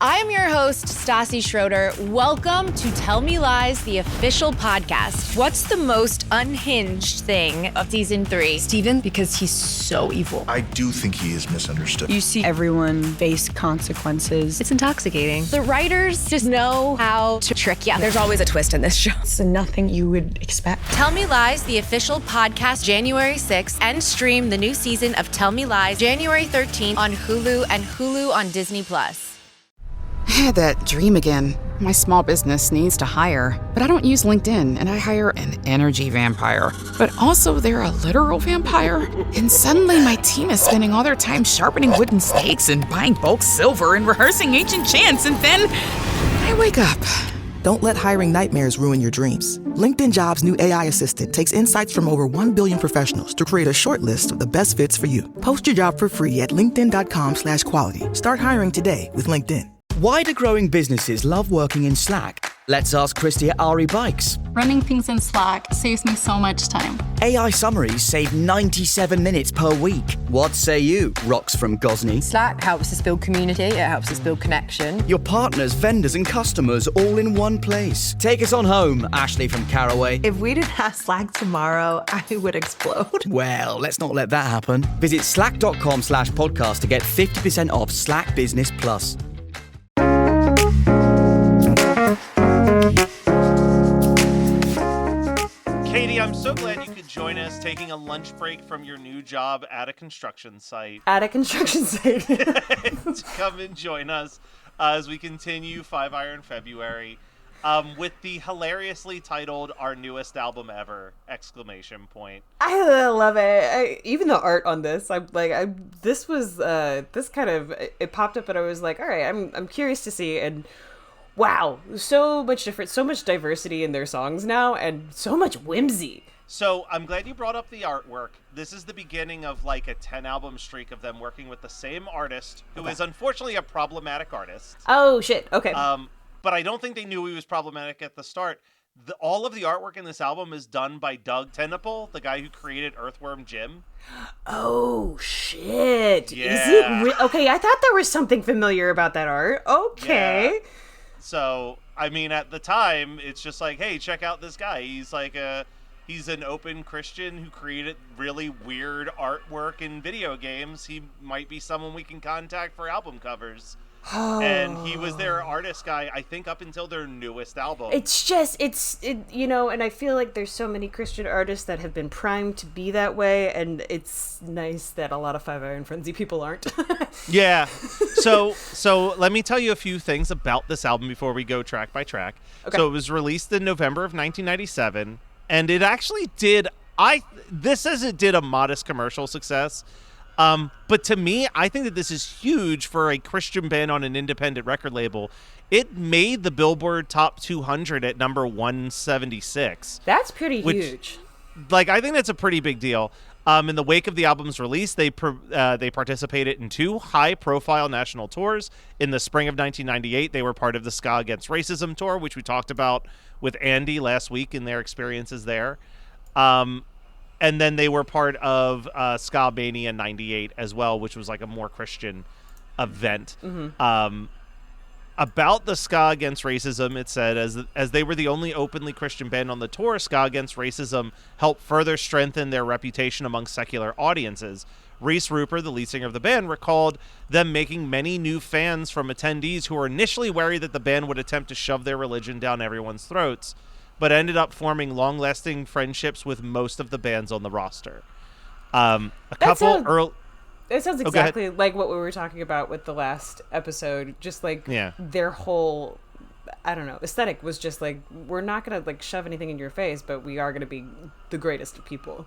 I'm your host, Stassi Schroeder. Welcome to Tell Me Lies, the official podcast. What's the most unhinged thing of season 3? Steven, because he's so evil. I do think he is misunderstood. You see everyone face consequences. It's intoxicating. The writers just know how to trick you. There's always a twist in this show. It's nothing you would expect. Tell Me Lies, the official podcast, January 6th, and stream the new season of Tell Me Lies, January 13th on Hulu and Hulu on Disney+. I had that dream again. My small business needs to hire, but I don't use LinkedIn, and I hire an energy vampire. But also, they're a literal vampire. And suddenly, my team is spending all their time sharpening wooden stakes and buying bulk silver and rehearsing ancient chants, and then I wake up. Don't let hiring nightmares ruin your dreams. LinkedIn Jobs' new AI assistant takes insights from over 1 billion professionals to create a short list of the best fits for you. Post your job for free at linkedin.com/quality. Start hiring today with LinkedIn. Why do growing businesses love working in Slack? Let's ask Christy at RE Bikes. Running things in Slack saves me so much time. AI summaries save 97 minutes per week. What say you, Rox from Gosney? Slack helps us build community, it helps us build connection. Your partners, vendors and customers all in one place. Take us on home, Ashley from Caraway. If we didn't have Slack tomorrow, I would explode. Well, let's not let that happen. Visit slack.com/podcast to get 50% off Slack Business Plus. Katie, I'm so glad you could join us taking a lunch break from your new job at a construction site. At a construction site. To come and join us as we continue Five Iron February with the hilariously titled Our Newest Album Ever! ! I love it. Even the art on this, this was this kind of, it popped up and I was like, all right, I'm curious to see. And wow, so much different, so much diversity in their songs now, and so much whimsy. So I'm glad you brought up the artwork. This is the beginning of like a 10-album streak of them working with the same artist, who is unfortunately a problematic artist. Oh shit, okay. But I don't think they knew he was problematic at the start. All of the artwork in this album is done by Doug TenNapel, the guy who created Earthworm Jim. Oh shit. Yeah. Is it okay, I thought there was something familiar about that art. Okay. Yeah. So, I mean, at the time, it's just like, hey, check out this guy. He's like he's an open Christian who created really weird artwork in video games. He might be someone we can contact for album covers. Oh. And he was their artist guy, I think, up until their newest album. It's just, and I feel like there's so many Christian artists that have been primed to be that way, and it's nice that a lot of Five Iron Frenzy people aren't. Yeah. So let me tell you a few things about this album before we go track by track. Okay. So it was released in November of 1997, and it actually did a modest commercial success. But to me, I think that this is huge for a Christian band on an independent record label. It made the Billboard Top 200 at number 176. That's pretty huge. I think that's a pretty big deal. In the wake of the album's release, they participated in 2 high-profile national tours. In the spring of 1998, they were part of the Ska Against Racism tour, which we talked about with Andy last week and their experiences there. And then they were part of Ska Mania 98 as well, which was like a more Christian event. Mm-hmm. About the Ska Against Racism, it said, as they were the only openly Christian band on the tour, Ska Against Racism helped further strengthen their reputation among secular audiences. Reese Rupert, the lead singer of the band, recalled them making many new fans from attendees who were initially worried that the band would attempt to shove their religion down everyone's throats, but ended up forming long-lasting friendships with most of the bands on the roster. It sounds exactly like what we were talking about with the last episode. Just like their whole, I don't know, aesthetic was just like, we're not going to like shove anything in your face, but we are going to be the greatest of people.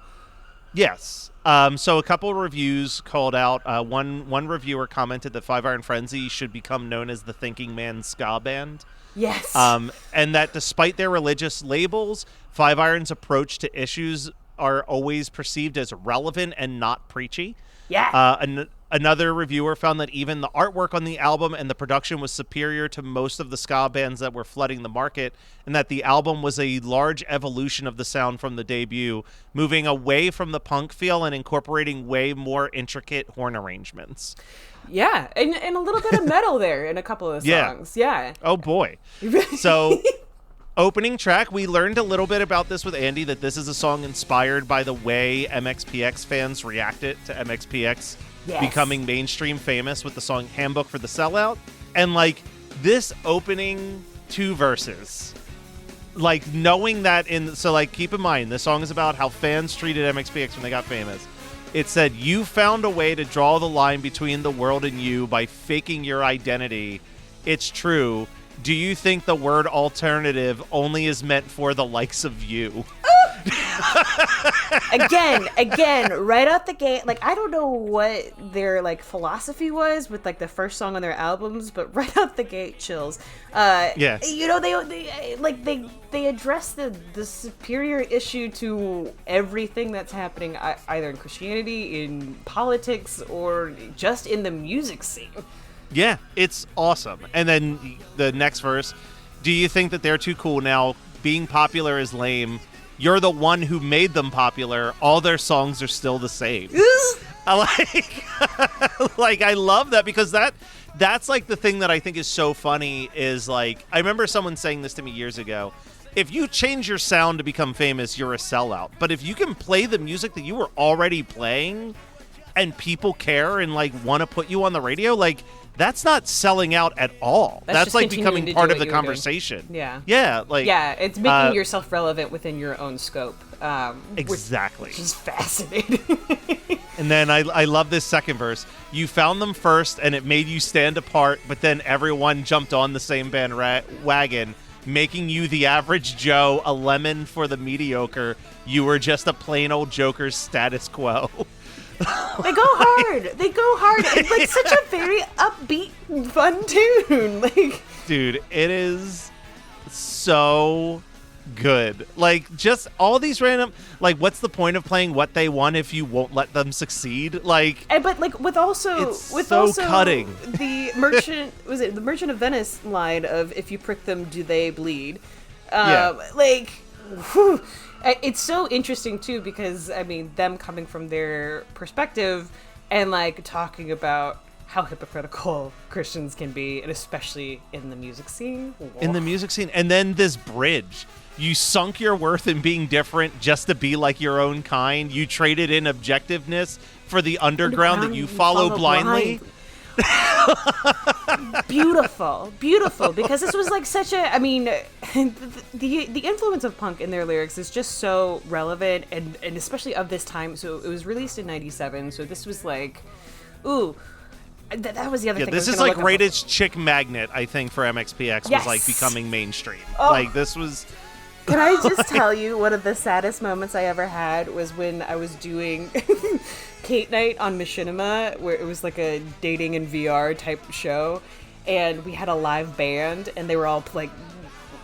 Yes. So a couple of reviews called out. One reviewer commented that Five Iron Frenzy should become known as the Thinking Man Ska Band. Yes. And that despite their religious labels, Five Iron's approach to issues are always perceived as relevant and not preachy. Yeah. Another reviewer found that even the artwork on the album and the production was superior to most of the ska bands that were flooding the market, and that the album was a large evolution of the sound from the debut, moving away from the punk feel and incorporating way more intricate horn arrangements. Yeah, and a little bit of metal there in a couple of songs. Yeah. Oh, boy. So... Opening track, we learned a little bit about this with Andy, that this is a song inspired by the way MXPX fans reacted to MXPX becoming mainstream famous with the song Handbook for the Sellout. And, like, this opening 2 verses, like, knowing that so, like, keep in mind, this song is about how fans treated MXPX when they got famous. It said, "You found a way to draw the line between the world and you by faking your identity. It's true. Do you think the word alternative only is meant for the likes of you?" Again, right out the gate. Like, I don't know what their like philosophy was with like the first song on their albums, but right out the gate, chills. Yeah. You know, they address the superior issue to everything that's happening either in Christianity, in politics, or just in the music scene. Yeah, it's awesome. And then the next verse, "Do you think that they're too cool now? Being popular is lame. You're the one who made them popular. All their songs are still the same." I love that, because that's like the thing that I think is so funny is, like, I remember someone saying this to me years ago. If you change your sound to become famous, you're a sellout. But if you can play the music that you were already playing and people care and like want to put you on the radio, like, that's not selling out at all. That's like becoming part of the conversation. Yeah, like, yeah, it's making yourself relevant within your own scope. Exactly. Which is fascinating. And then I love this second verse. "You found them first and it made you stand apart, but then everyone jumped on the same bandwagon, making you the average Joe, a lemon for the mediocre. You were just a plain old Joker's status quo." They go hard. It's like such a very upbeat, fun tune. Like, dude, it is so good. Like, just all these random, like, what's the point of playing What They Want if you won't let them succeed? Like, but like with cutting. The Merchant of Venice line of "If you prick them, do they bleed?" Like, whew. It's so interesting too, because I mean, them coming from their perspective and like talking about how hypocritical Christians can be, and especially in the music scene. And then this bridge. You sunk your worth in being different just to be like your own kind. You traded in objectiveness for the underground that you follow blindly. Beautiful, because this was like such a, I mean, the influence of punk in their lyrics is just so relevant, and especially of this time. So it was released in '97, so this was like, ooh, that was the other thing. This is like Rated Chick Magnet, I think, for MXPX was like becoming mainstream. Like, this was... Can I just tell you, one of the saddest moments I ever had was when I was doing Kate Night on Machinima, where it was like a dating in VR type show, and we had a live band, and they were all like,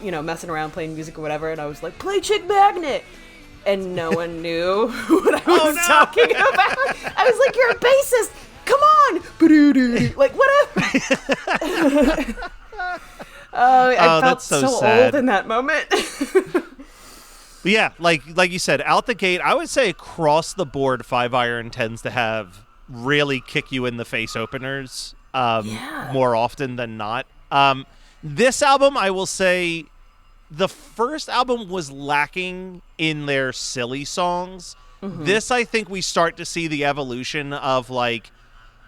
you know, messing around playing music or whatever, and I was like, "Play Chick Magnet," and no one knew what I was talking about. I was like, "You're a bassist, come on," like, whatever. I felt so old in that moment. But yeah, like you said, out the gate, I would say across the board, Five Iron tends to have really kick you in the face openers more often than not. This album, I will say, the first album was lacking in their silly songs. Mm-hmm. This, I think, we start to see the evolution of like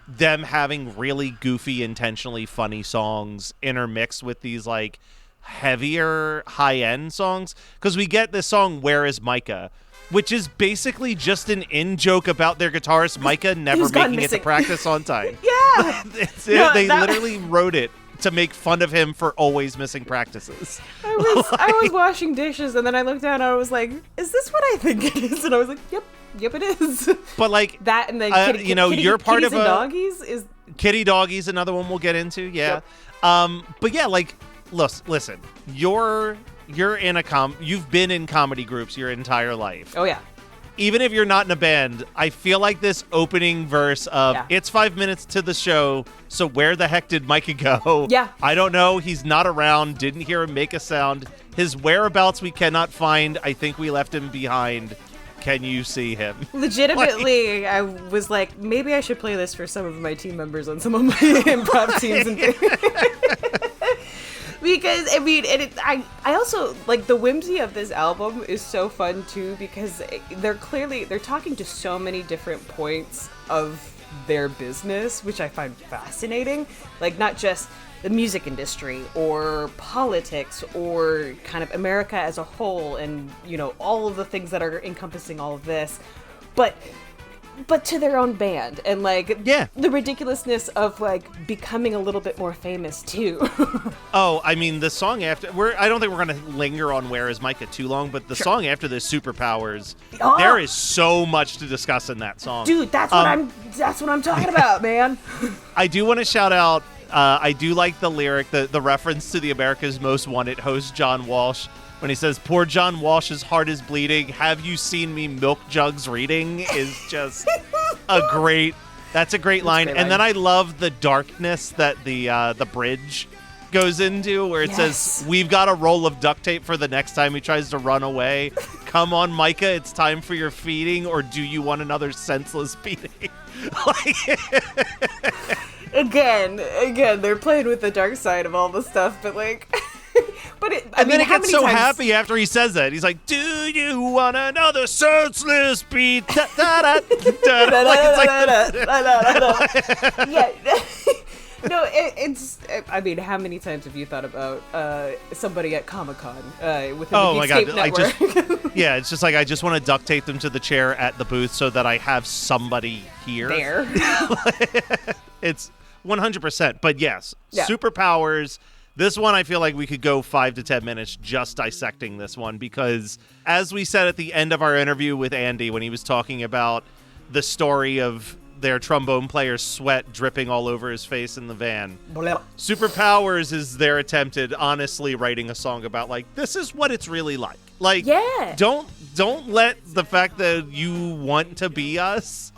them having really goofy, intentionally funny songs intermixed with these like heavier high-end songs, because we get this song "Where Is Micah," which is basically just an in-joke about their guitarist Micah never making it to practice on time. They literally wrote it to make fun of him for always missing practices. I was washing dishes, and then I looked down and I was like, "Is this what I think it is?" And I was like, "Yep, it is." But like that, and then you're part of a Doggies is Kitty Doggies, another one we'll get into. Yeah, yep. But yeah, like, listen, you're in you've been in comedy groups your entire life. Oh yeah. even if you're not in a band, I feel like this opening verse of it's 5 minutes to the show, so where the heck did Micah go? Yeah. I don't know. He's not around. Didn't hear him make a sound. His whereabouts we cannot find. I think we left him behind. Can you see him? Legitimately, I was like, maybe I should play this for some of my team members on some of my improv teams and things. Because, I mean, I also, like, the whimsy of this album is so fun, too, because they're talking to so many different points of their business, which I find fascinating. Like, not just the music industry or politics or kind of America as a whole and, you know, all of the things that are encompassing all of this, but to their own band and like the ridiculousness of like becoming a little bit more famous too. Oh, I mean the song after I don't think we're gonna linger on Where Is Micah too long, but the song after this, Superpowers, there is so much to discuss in that song. Dude, that's what I'm talking about, man. I do want to shout out I do like the lyric, the reference to the America's Most Wanted host, John Walsh, when he says, "Poor John Walsh's heart is bleeding. Have you seen me milk jugs reading?" is just that's a great line. And then I love the darkness that the bridge goes into, where it says, "We've got a roll of duct tape for the next time he tries to run away. Come on, Micah, it's time for your feeding, or do you want another senseless beating?" Again, they're playing with the dark side of all the stuff, but like, then it gets so happy after he says that. He's like, "Do you want another senseless beat?" Yeah. No, it's. I mean, how many times have you thought about somebody at Comic-Con with the Beatscape Network? It's just like I just want to duct tape them to the chair at the booth so that I have somebody here. There. It's 100%. But yes, Superpowers. This one, I feel like we could go 5 to 10 minutes just dissecting this one because, as we said at the end of our interview with Andy when he was talking about the story of their trombone player's sweat dripping all over his face in the van, Superpowers is their attempt at honestly writing a song about, like, this is what it's really like. Like, don't let the fact that you want to be us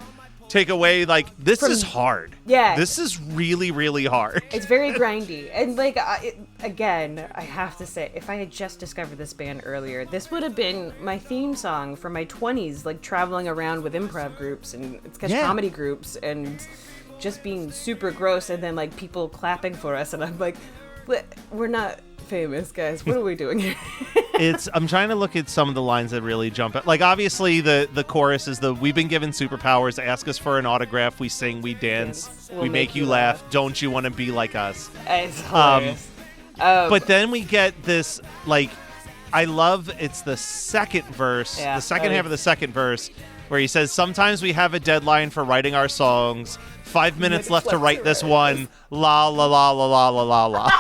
take away, like, this is hard. Yeah. This is really, really hard. It's very grindy. And, like, again, I have to say, if I had just discovered this band earlier, this would have been my theme song for my 20s, like, traveling around with improv groups and sketch comedy groups and just being super gross and then, like, people clapping for us. And I'm like, we're not famous, guys. What are we doing here? I'm trying to look at some of the lines that really jump out. Like, obviously, the chorus is we've been given superpowers. Ask us for an autograph. We sing, we dance, we make you laugh. Don't you want to be like us? It's hilarious. But then we get this, like, I love, it's the second verse, the second half of the second verse, where he says, "Sometimes we have a deadline for writing our songs. 5 minutes left to write this one. La, la, la, la, la, la, la, la."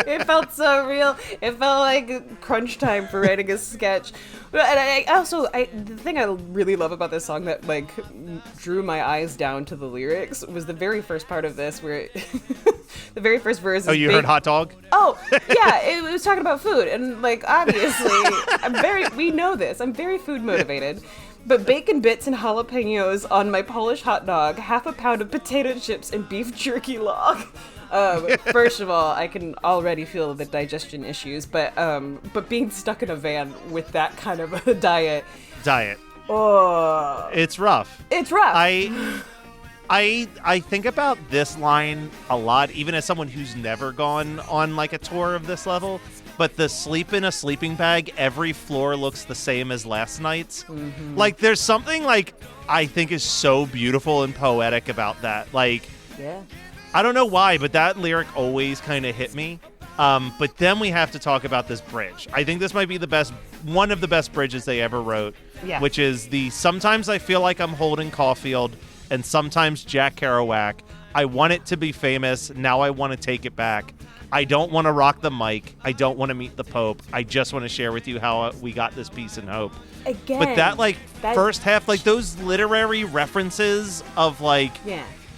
It felt so real. It felt like crunch time for writing a sketch. And the thing I really love about this song that like drew my eyes down to the lyrics was the very first part of this where the very first verse. Oh, you heard hot dog? Oh, yeah, it was talking about food, and like obviously, we know this. I'm very food motivated. But bacon bits and jalapenos on my Polish hot dog, half a pound of potato chips and beef jerky log. First of all, I can already feel the digestion issues, but being stuck in a van with that kind of a diet. Oh, it's rough. It's rough. I think about this line a lot, even as someone who's never gone on like a tour of this level. But the sleep in a sleeping bag, every floor looks the same as last night's. Mm-hmm. Like, there's something, like, I think is so beautiful and poetic about that. Like, I don't know why, but that lyric always kind of hit me. But then we have to talk about this bridge. I think this might be one of the best bridges they ever wrote, which is "Sometimes I feel like I'm holding Caulfield, and sometimes Jack Kerouac. I want it to be famous, now I want to take it back. I don't want to rock the mic. I don't want to meet the Pope. I just want to share with you how we got this peace and hope." Again, but that first half, like those literary references of like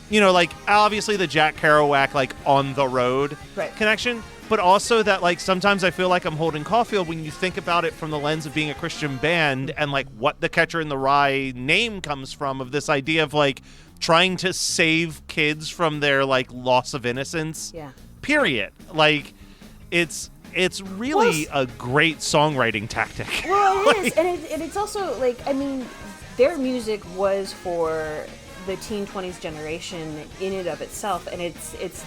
You know, like obviously the Jack Kerouac like On the Road connection, but also that like sometimes I feel like I'm holding Caulfield when you think about it from the lens of being a Christian band and like what the Catcher in the Rye name comes from, of this idea of like trying to save kids from their like loss of innocence. Yeah. Period. Like it's really a great songwriting tactic. Well, it is, and it's also like, I mean, their music was for the teen 20s generation in and of itself, and it's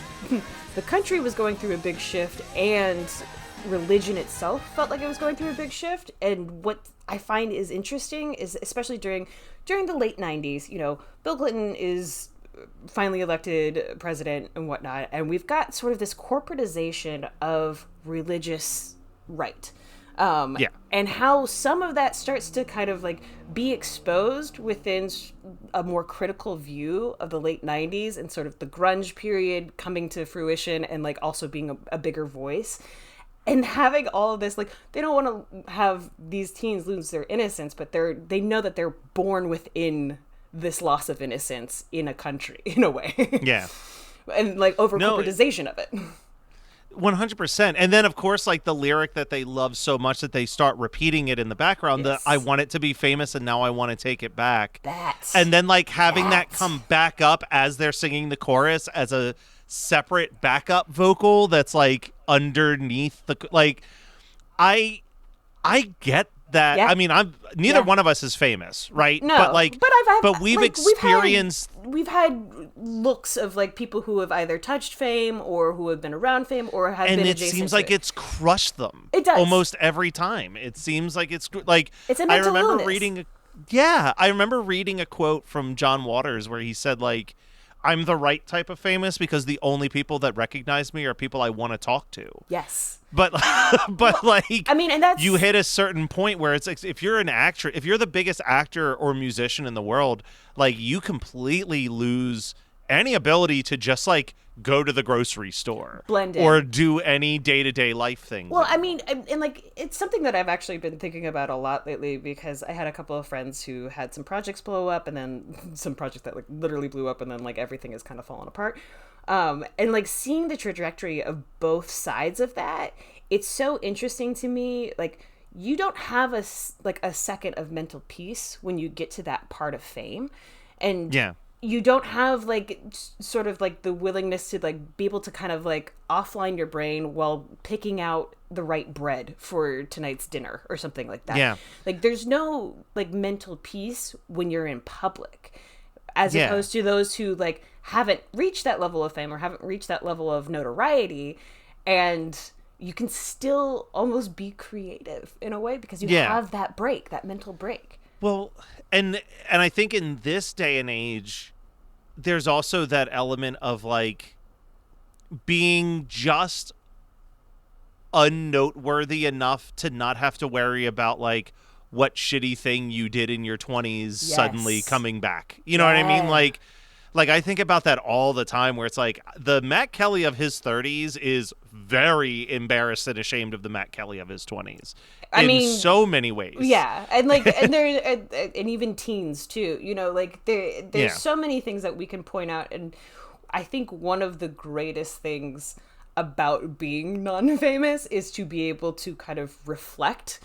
the country was going through a big shift, and religion itself felt like it was going through a big shift. And what I find is interesting is, especially during the late 90s, you know, Bill Clinton is finally elected president and whatnot, and we've got sort of this corporatization of religious right. And how some of that starts to kind of like be exposed within a more critical view of the late 90s and sort of the grunge period coming to fruition, and like also being a bigger voice. And having all of this, like, they don't want to have these teens lose their innocence, but they know that they're born within this loss of innocence in a country, in a way. Yeah. And like over corporatization of it. 100%. And then of course like the lyric that they love so much that they start repeating it in the background, the I want it to be famous and now I want to take it back. And then like having that come back up as they're singing the chorus as a separate backup vocal that's like underneath the like I get that. Yeah. I mean, neither one of us is famous, right? No, but we've experienced. We've had looks of like people who have either touched fame or who have been around fame or have been adjacent. And it seems like it's crushed them. It does almost every time. It seems like it's like it's a mental illness. I remember reading a quote from John Waters where he said like, I'm the right type of famous because the only people that recognize me are people I want to talk to. Yes. But like, I mean, and that's, you hit a certain point where it's like, if you're an actor, if you're the biggest actor or musician in the world, like you completely lose any ability to just like go to the grocery store, blend in, or do any day-to-day life thing. Well, I mean, and like, it's something that I've actually been thinking about a lot lately, because I had a couple of friends who had some projects blow up, and then some projects that like literally blew up, and then like everything is kind of fallen apart. And like seeing the trajectory of both sides of that, it's so interesting to me. Like, you don't have a second of mental peace when you get to that part of fame, and you don't have like sort of like the willingness to like be able to kind of like offline your brain while picking out the right bread for tonight's dinner or something like that. Yeah. Like, there's no like mental peace when you're in public, as opposed to those who like haven't reached that level of fame or haven't reached that level of notoriety, and you can still almost be creative in a way because you have that break, that mental break. Well, and I think in this day and age, there's also that element of like being just unnoteworthy enough to not have to worry about like what shitty thing you did in your 20s suddenly coming back. You know what I mean? Like I think about that all the time, where it's like the Matt Kelly of his 30s is very embarrassed and ashamed of the Matt Kelly of his 20s. I mean, so many ways. Yeah. And like, and there, and even teens too, you know, like there's so many things that we can point out. And I think one of the greatest things about being non-famous is to be able to kind of reflect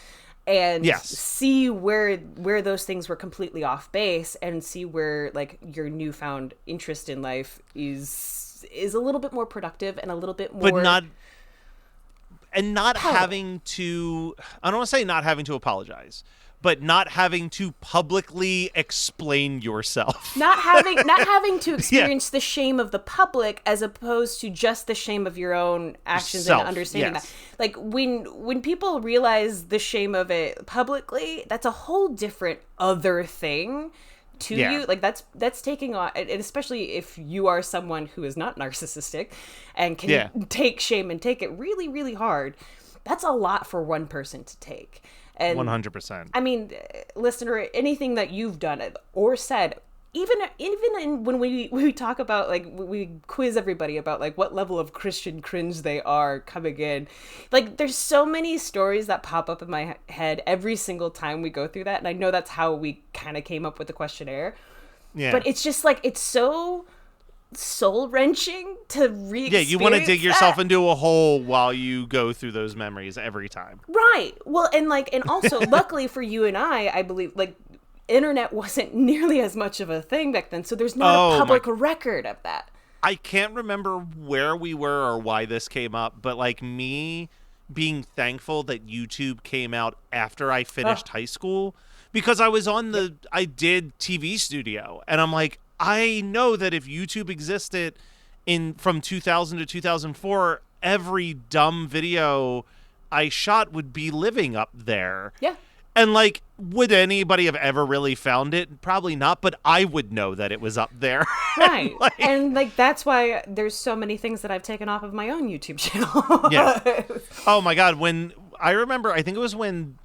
and see where those things were completely off base, and see where like your newfound interest in life is a little bit more productive and a little bit more, but not having to, I don't want to say not having to apologize, but not having to publicly explain yourself. Not having to experience the shame of the public, as opposed to just the shame of your own actions and understanding that. Like, when people realize the shame of it publicly, that's a whole different other thing to you. Like, that's taking on, and especially if you are someone who is not narcissistic and can take shame and take it really, really hard, that's a lot for one person to take. And 100%. I mean, listener, anything that you've done or said, even when we talk about, like, we quiz everybody about like what level of Christian cringe they are coming in, like, there's so many stories that pop up in my head every single time we go through that, and I know that's how we kind of came up with the questionnaire. Yeah. But it's just like, it's so soul wrenching to re-experience. Yeah, you want to dig yourself that. into a hole while you go through those memories every time. Right. Well, and also, luckily for you and I believe, like, internet wasn't nearly as much of a thing back then, so there's not a public record of that. I can't remember where we were or why this came up, but like me being thankful that YouTube came out after I finished high school, because I did TV studio, and I'm like, I know that if YouTube existed from 2000 to 2004, every dumb video I shot would be living up there. Yeah. And, like, would anybody have ever really found it? Probably not, but I would know that it was up there. Right. And that's why there's so many things that I've taken off of my own YouTube channel. Yeah. Oh, my God. I think it was when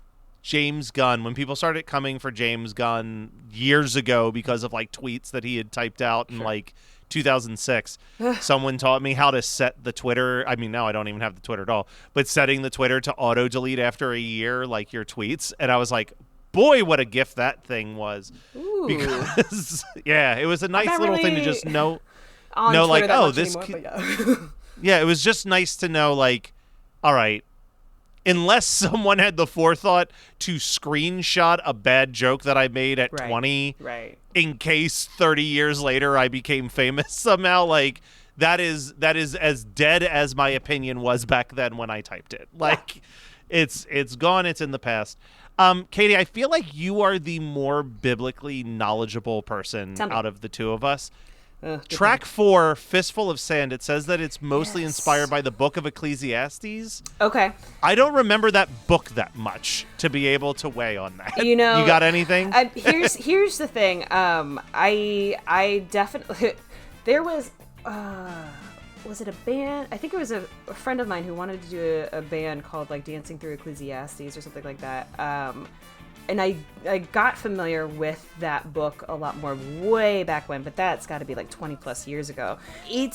James Gunn, when people started coming for James Gunn years ago because of, like, tweets that he had typed out in, like, 2006, someone taught me how to set the Twitter. I mean, now I don't even have the Twitter at all, but setting the Twitter to auto delete after a year, like your tweets. And I was like, boy, what a gift that thing was. Ooh. Because yeah, it was a nice little thing to just know Twitter like, oh, this anymore, yeah, it was just nice to know, like, all right, unless someone had the forethought to screenshot a bad joke that I made at 20, right, in case 30 years later I became famous somehow, like, that is as dead as my opinion was back then when I typed it. Like, it's gone, it's in the past. Katie, I feel like you are the more biblically knowledgeable person out of the two of us. Track 4, Fistful of Sand, it says that it's mostly inspired by the book of Ecclesiastes. Okay. I don't remember that book that much to be able to weigh on that. You know, you got anything? Here's the thing. I definitely there was it a band? I think it was a friend of mine who wanted to do a band called like Dancing Through Ecclesiastes or something like that. And I got familiar with that book a lot more way back when, but that's got to be like 20 plus years ago. I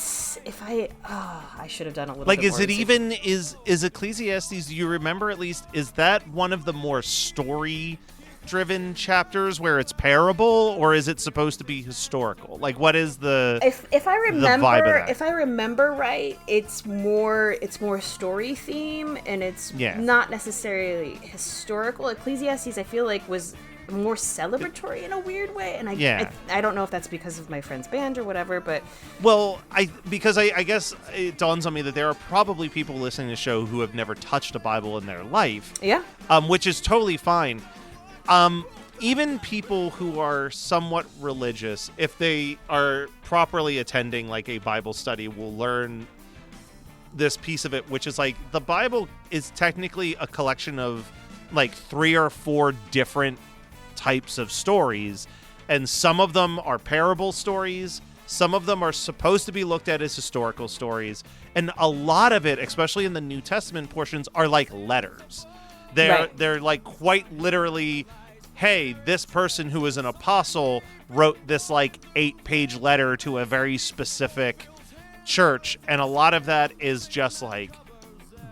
should have done a little like, bit is more it even, is Ecclesiastes, do you remember at least, is that one of the more story-driven chapters where it's parable, or is it supposed to be historical? Like, what is the if I remember the vibe of that? If I remember right, it's more story theme, and it's not necessarily historical. Ecclesiastes, I feel like, was more celebratory in a weird way, and I don't know if that's because of my friend's band or whatever, but I guess it dawns on me that there are probably people listening to the show who have never touched a Bible in their life. Yeah. Which is totally fine. Even people who are somewhat religious, if they are properly attending like a Bible study, will learn this piece of it, which is like, the Bible is technically a collection of like 3 or 4 different types of stories, and some of them are parable stories, some of them are supposed to be looked at as historical stories, and a lot of it, especially in the New Testament portions, are like letters. They're like quite literally, hey, this person who is an apostle wrote this like 8-page letter to a very specific church, and a lot of that is just like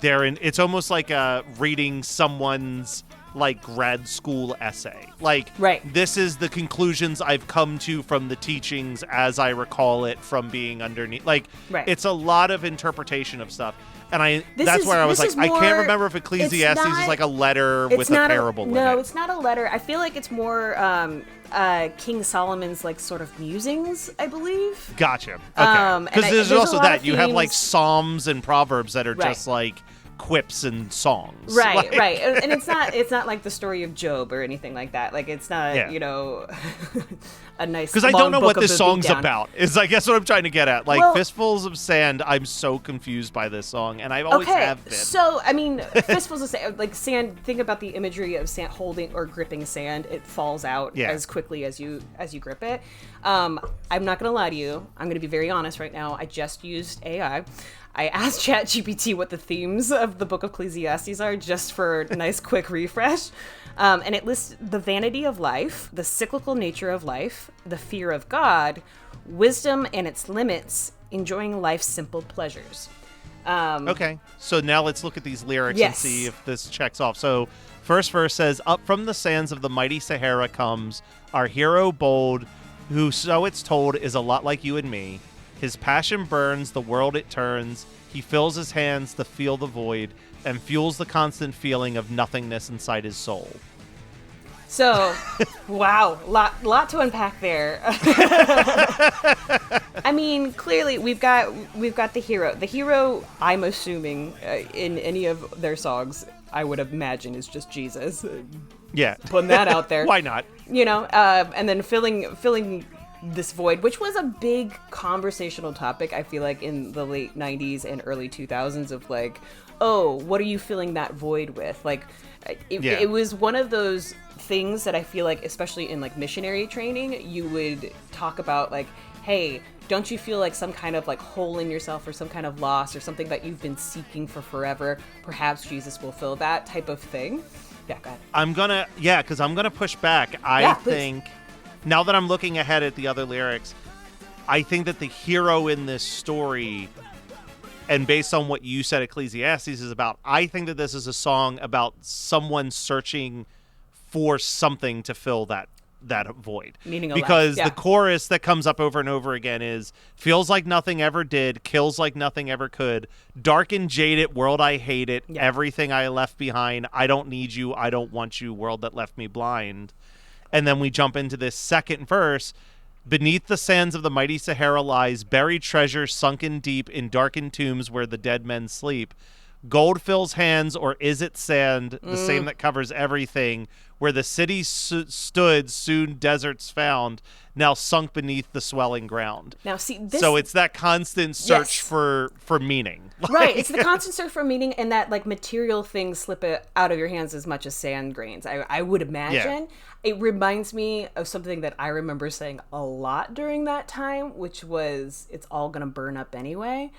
it's almost like reading someone's like grad school essay. Like, this is the conclusions I've come to from the teachings as I recall it from being underneath. Like, it's a lot of interpretation of stuff. And that's where I was like, I can't remember if Ecclesiastes is like a letter with a parable in it. No, it's not a letter. I feel like it's more King Solomon's like sort of musings, I believe. Gotcha. Okay. Because there's also that. You have like Psalms and Proverbs that are just like quips and songs. Right. And it's not like the story of Job or anything like that. Like, it's not, a nice, because I don't know what this song's about, is I guess what I'm trying to get at. Like, Fistfuls of Sand, I'm so confused by this song, and I always have been. So, I mean, Fistfuls of Sand, like sand, think about the imagery of sand holding or gripping sand. It falls out as quickly as you grip it. I'm not going to lie to you. I'm going to be very honest right now. I just used AI. I asked ChatGPT what the themes of the book of Ecclesiastes are, just for a nice quick refresh. And it lists the vanity of life, the cyclical nature of life, the fear of God, wisdom and its limits, enjoying life's simple pleasures. Okay, so now let's look at these lyrics and see if this checks off. So, first verse says, "Up from the sands of the mighty Sahara comes our hero bold, who, so it's told, is a lot like you and me. His passion burns, the world it turns. He fills his hands to feel the void and fuels the constant feeling of nothingness inside his soul. So, wow, lot to unpack there. I mean, clearly we've got the hero. The hero, I'm assuming, in any of their songs, I would imagine is just Jesus. Yeah, putting that out there. Why not? You know, and then filling this void, which was a big conversational topic, I feel like, in the late 90s and early 2000s of like, oh, what are you filling that void with? Like, it was one of those things that I feel like, especially in like missionary training, you would talk about like, hey, don't you feel like some kind of like hole in yourself or some kind of loss or something that you've been seeking for forever? Perhaps Jesus will fill that type of thing. Yeah, go ahead. Because I'm gonna push back. I think, now that I'm looking ahead at the other lyrics, I think that the hero in this story, and based on what you said Ecclesiastes is about, I think that this is a song about someone searching for something to fill that void. Meaning because the chorus that comes up over and over again is, feels like nothing ever did, kills like nothing ever could, dark and jaded, world I hate it, everything I left behind, I don't need you, I don't want you, world that left me blind. And then we jump into this second verse, beneath the sands of the mighty Sahara lies buried treasure sunken deep in darkened tombs where the dead men sleep. Gold fills hands, or is it sand, the same that covers everything, where the city stood, soon deserts found, now sunk beneath the swelling ground. Now, see, this... So it's that constant search for meaning. Right, it's the constant search for meaning, and that like material things slip out of your hands as much as sand grains, I would imagine. Yeah. It reminds me of something that I remember saying a lot during that time, which was, it's all gonna burn up anyway.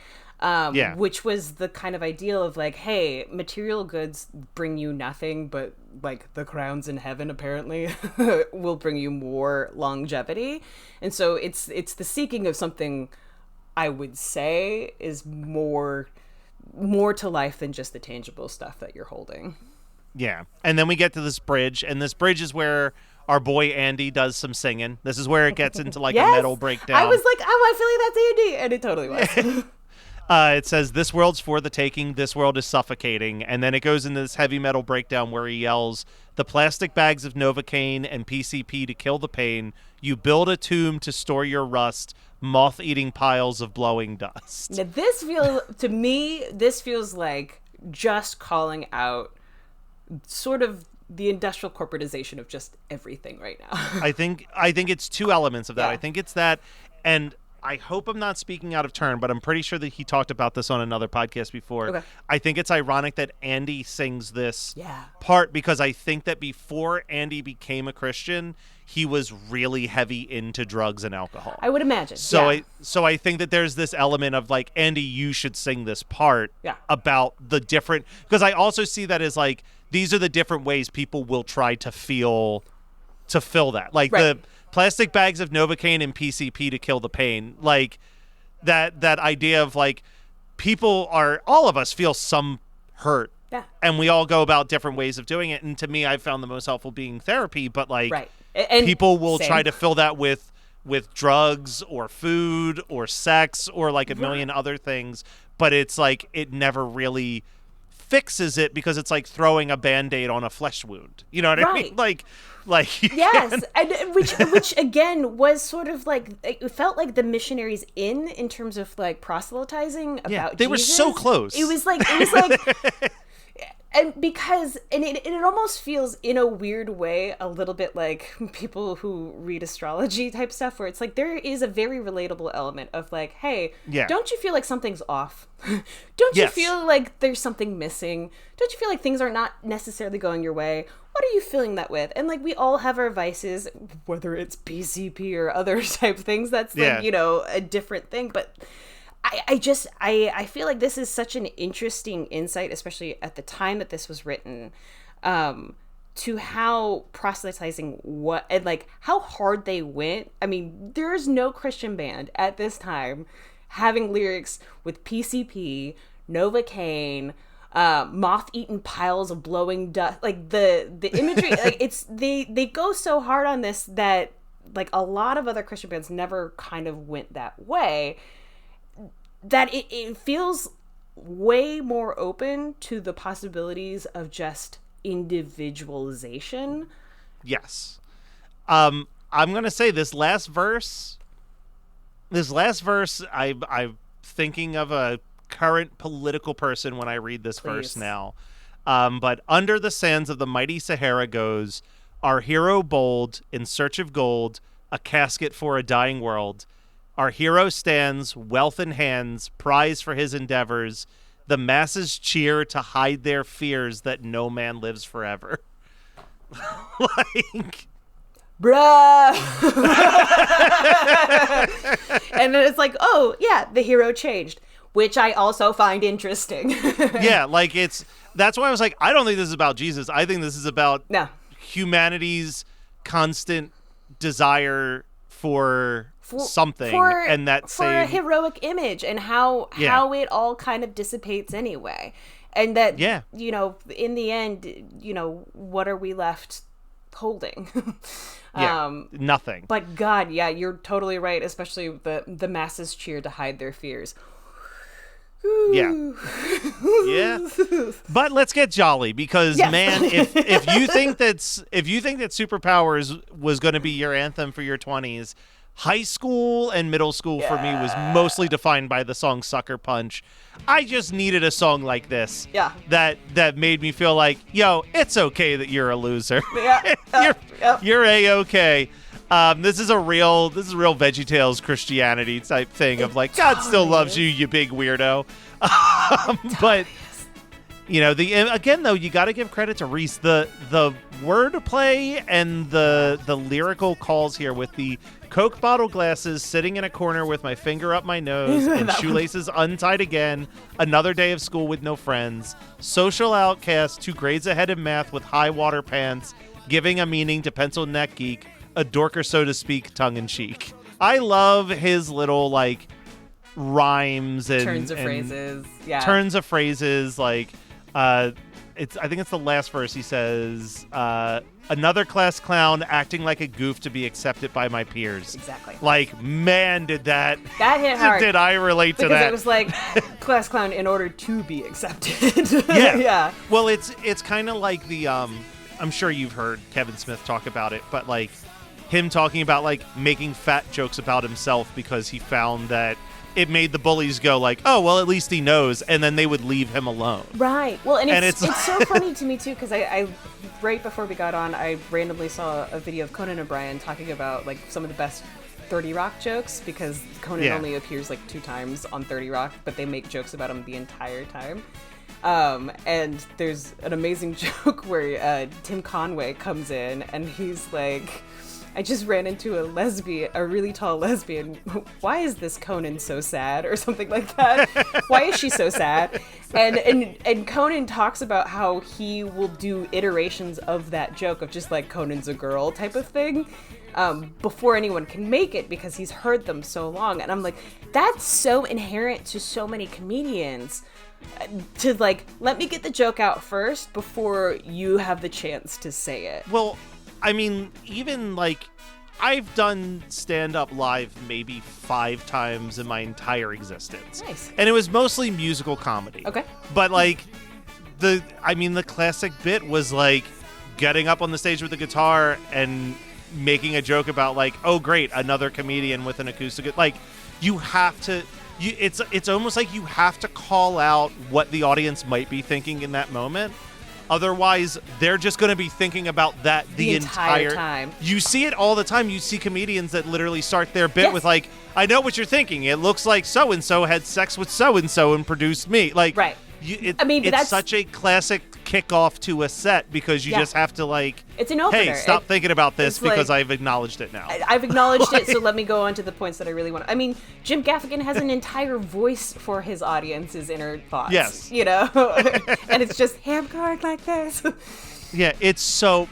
Which was the kind of ideal of like, hey, material goods bring you nothing, but like the crowns in heaven apparently will bring you more longevity. And so it's the seeking of something, I would say, is more to life than just the tangible stuff that you're holding. Yeah. And then we get to this bridge, and this bridge is where our boy Andy does some singing. This is where it gets into like a metal breakdown. I was like, oh, I feel like that's Andy, and it totally was. It says, this world's for the taking, this world is suffocating. And then it goes into this heavy metal breakdown where he yells, the plastic bags of Novocaine and PCP to kill the pain. You build a tomb to store your rust, moth-eating piles of blowing dust. Now this feels like just calling out sort of the industrial corporatization of just everything right now. I think it's two elements of that. Yeah. I think it's that, and I hope I'm not speaking out of turn, but I'm pretty sure that he talked about this on another podcast before. Okay. I think it's ironic that Andy sings this part, because I think that before Andy became a Christian, he was really heavy into drugs and alcohol. I would imagine. So I think that there's this element of like, Andy, you should sing this part about the different, because I also see that as like, these are the different ways people will try to fill that. Like the plastic bags of Novocaine and PCP to kill the pain. Like that idea of like, all of us feel some hurt. Yeah. And we all go about different ways of doing it. And to me, I've found the most helpful being therapy, but like and people will try to fill that with drugs or food or sex or like a million other things. But it's like, it never really fixes it, because it's like throwing a Band-Aid on a flesh wound. You know what I mean? Like yes, and which again was sort of like, it felt like the missionaries in terms of like proselytizing about they Jesus. were so close. It was like and because it almost feels in a weird way a little bit like people who read astrology type stuff, where it's like there is a very relatable element of like, hey, don't you feel like something's off? Don't you feel like there's something missing? Don't you feel like things are not necessarily going your way? What are you feeling that with? And like, we all have our vices, whether it's PCP or other type things. That's like, you know, a different thing. But I feel like this is such an interesting insight, especially at the time that this was written, to how proselytizing and like how hard they went. I mean, there is no Christian band at this time having lyrics with PCP, Novocaine, moth-eaten piles of blowing dust. Like the imagery, like they go so hard on this that like a lot of other Christian bands never kind of went that way. that it feels way more open to the possibilities of just individualization. Yes. I'm going to say this last verse, I'm thinking of a current political person when I read this verse now. But under the sands of the mighty Sahara goes our hero bold in search of gold, a casket for a dying world. Our hero stands, wealth in hands, prize for his endeavors. The masses cheer to hide their fears that no man lives forever. Like, bruh. And then it's like, oh yeah, the hero changed, which I also find interesting. Yeah, like that's why I was like, I don't think this is about Jesus. I think this is about humanity's constant desire for something, and that for a heroic image, and how it all kind of dissipates anyway. And that, you know, in the end, you know, what are we left holding? Nothing. But God, yeah, you're totally right. Especially the masses cheer to hide their fears. Yeah. But let's get jolly, because man, if you think that Superpowers was going to be your anthem for your 20s, high school and middle school for me was mostly defined by the song Sucker Punch. I just needed a song like this. Yeah. That made me feel like, yo, it's okay that you're a loser. Yeah. You're A-okay. This is real VeggieTales Christianity type thing of like, God still loves you, you big weirdo. But you know, again though, you got to give credit to Reese. The wordplay and the lyrical calls here with the Coke bottle glasses, sitting in a corner with my finger up my nose and shoelaces untied again. Another day of school with no friends. Social outcast, 2 grades ahead in math with high water pants, giving a meaning to pencil neck geek. A dorker, so to speak, tongue-in-cheek. I love his little, like, rhymes and turns of phrases. Yeah. Turns of phrases, like, I think it's the last verse. He says, another class clown acting like a goof to be accepted by my peers. Exactly. Like, man, that hit hard. Did I relate to that? Because it was like, class clown in order to be accepted. Yeah. Yeah. Well, it's kind of like the, I'm sure you've heard Kevin Smith talk about it, but, like, him talking about like making fat jokes about himself because he found that it made the bullies go like, oh, well, at least he knows, and then they would leave him alone. Right. Well, and it's so funny to me too, because I right before we got on, I randomly saw a video of Conan O'Brien talking about like some of the best 30 Rock jokes, because Conan only appears like 2 times on 30 Rock, but they make jokes about him the entire time. And there's an amazing joke where Tim Conway comes in and he's like, I just ran into a really tall lesbian. Why is this Conan so sad? Or something like that. Why is she so sad? And Conan talks about how he will do iterations of that joke of just like Conan's a girl type of thing before anyone can make it, because he's heard them so long. And I'm like, that's so inherent to so many comedians. To like, let me get the joke out first before you have the chance to say it. Well, I mean, even like, I've done stand-up live maybe 5 times in my entire existence. Nice. And it was mostly musical comedy. Okay. But like, the classic bit was like getting up on the stage with the guitar and making a joke about like, oh great, another comedian with an acoustic. Like, you have to, it's almost like you have to call out what the audience might be thinking in that moment. Otherwise, they're just going to be thinking about that the entire time. You see it all the time. You see comedians that literally start their bit with like, I know what you're thinking. It looks like so-and-so had sex with so-and-so and produced me. Like, right. It's such a classic kickoff to a set, because you just have to like, it's an opener. Hey, stop thinking about this because like, I've acknowledged it now. I've acknowledged it, so let me go on to the points that I really want. I mean, Jim Gaffigan has an entire voice for his audience's inner thoughts. Yes. You know? And it's just, hey, I'm going like this. Yeah, it's so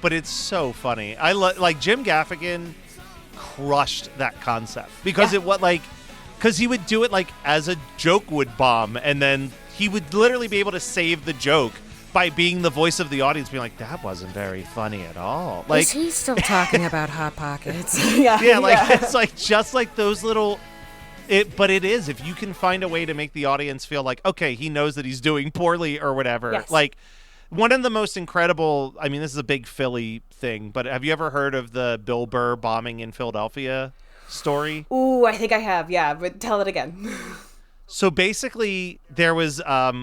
funny. I like Jim Gaffigan crushed that concept, because because he would do it like as a joke would bomb, and then he would literally be able to save the joke by being the voice of the audience, being like, that wasn't very funny at all. Like, is he still talking about Hot Pockets? It's like just like those little, But it is, if you can find a way to make the audience feel like, okay, he knows that he's doing poorly or whatever. Yes. Like, one of the most incredible, I mean, this is a big Philly thing, but have you ever heard of the Bill Burr bombing in Philadelphia story? Ooh, I think I have. Yeah, but tell it again. So basically, there was, a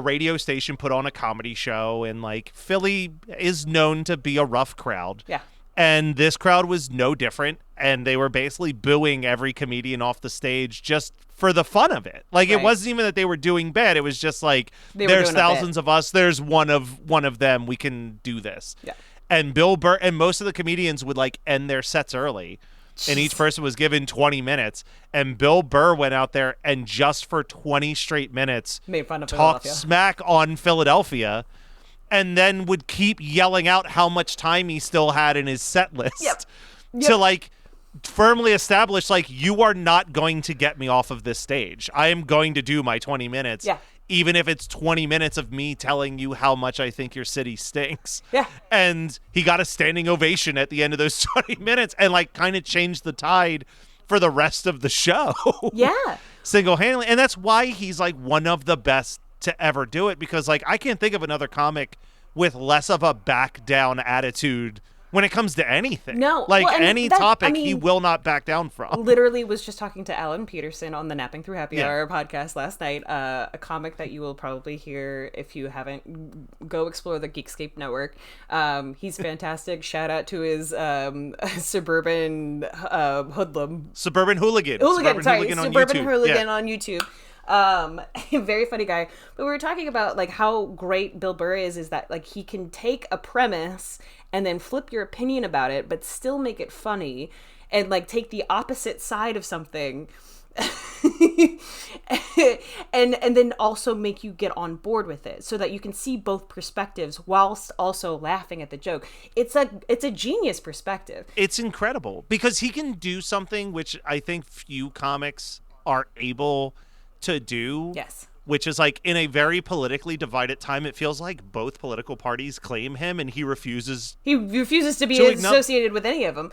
radio station put on a comedy show, and like Philly is known to be a rough crowd. Yeah. And this crowd was no different, and they were basically booing every comedian off the stage just for the fun of it. Like, Right. It wasn't even that they were doing bad. It was just like, They were there's doing a bit. thousands of us. There's one of them. We can do this. Yeah. And Bill Burr and most of the comedians would like end their sets early. And each person was given 20 minutes. And Bill Burr went out there and just for 20 straight minutes Made fun of talked Philadelphia. smack on Philadelphia, and then would keep yelling out how much time he still had in his set list Yep. to like firmly establish, like, you are not going to get me off of this stage. I am going to do my 20 minutes. Yeah. Even if it's 20 minutes of me telling you how much I think your city stinks. Yeah. And he got a standing ovation at the end of those 20 minutes and like kind of changed the tide for the rest of the show. Yeah. Single-handedly. And that's why he's like one of the best to ever do it, because like I can't think of another comic with less of a back down attitude when it comes to anything. No. Like Well, and any that- topic I mean, he will not back down from. Literally was just talking to Alan Peterson on the Napping Through Happy Yeah. Hour podcast last night, a comic that you will probably hear if you haven't. Go explore the Geekscape network. He's fantastic. Shout out to his suburban hoodlum. Suburban Hooligan. Suburban on YouTube. Hooligan Yeah. on YouTube. Very funny guy. But we were talking about like how great Bill Burr is that like he can take a premise and then flip your opinion about it, but still make it funny, and like take the opposite side of something. and then also make you get on board with it so that you can see both perspectives whilst also laughing at the joke. It's a genius perspective. It's incredible because he can do something which I think few comics are able to do. Yes. Which is like in a very politically divided time, it feels like both political parties claim him and he refuses He refuses to be So associated with any of them.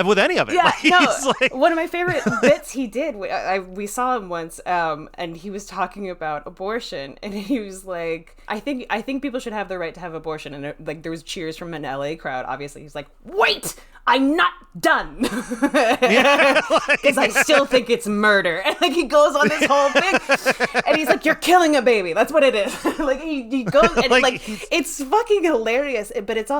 with any of it. Yeah, Like, no. he's like- One of my favorite bits he did. We saw him once, and he was talking about abortion, and he was like, "I think people should have the right to have abortion." And like there was cheers from an LA crowd. Obviously, he's like, "Wait, I'm not done," because I still think it's murder. And like he goes on this whole thing, and he's like, "You're killing a baby." That's what it is. Like he goes and like it's fucking hilarious, but it's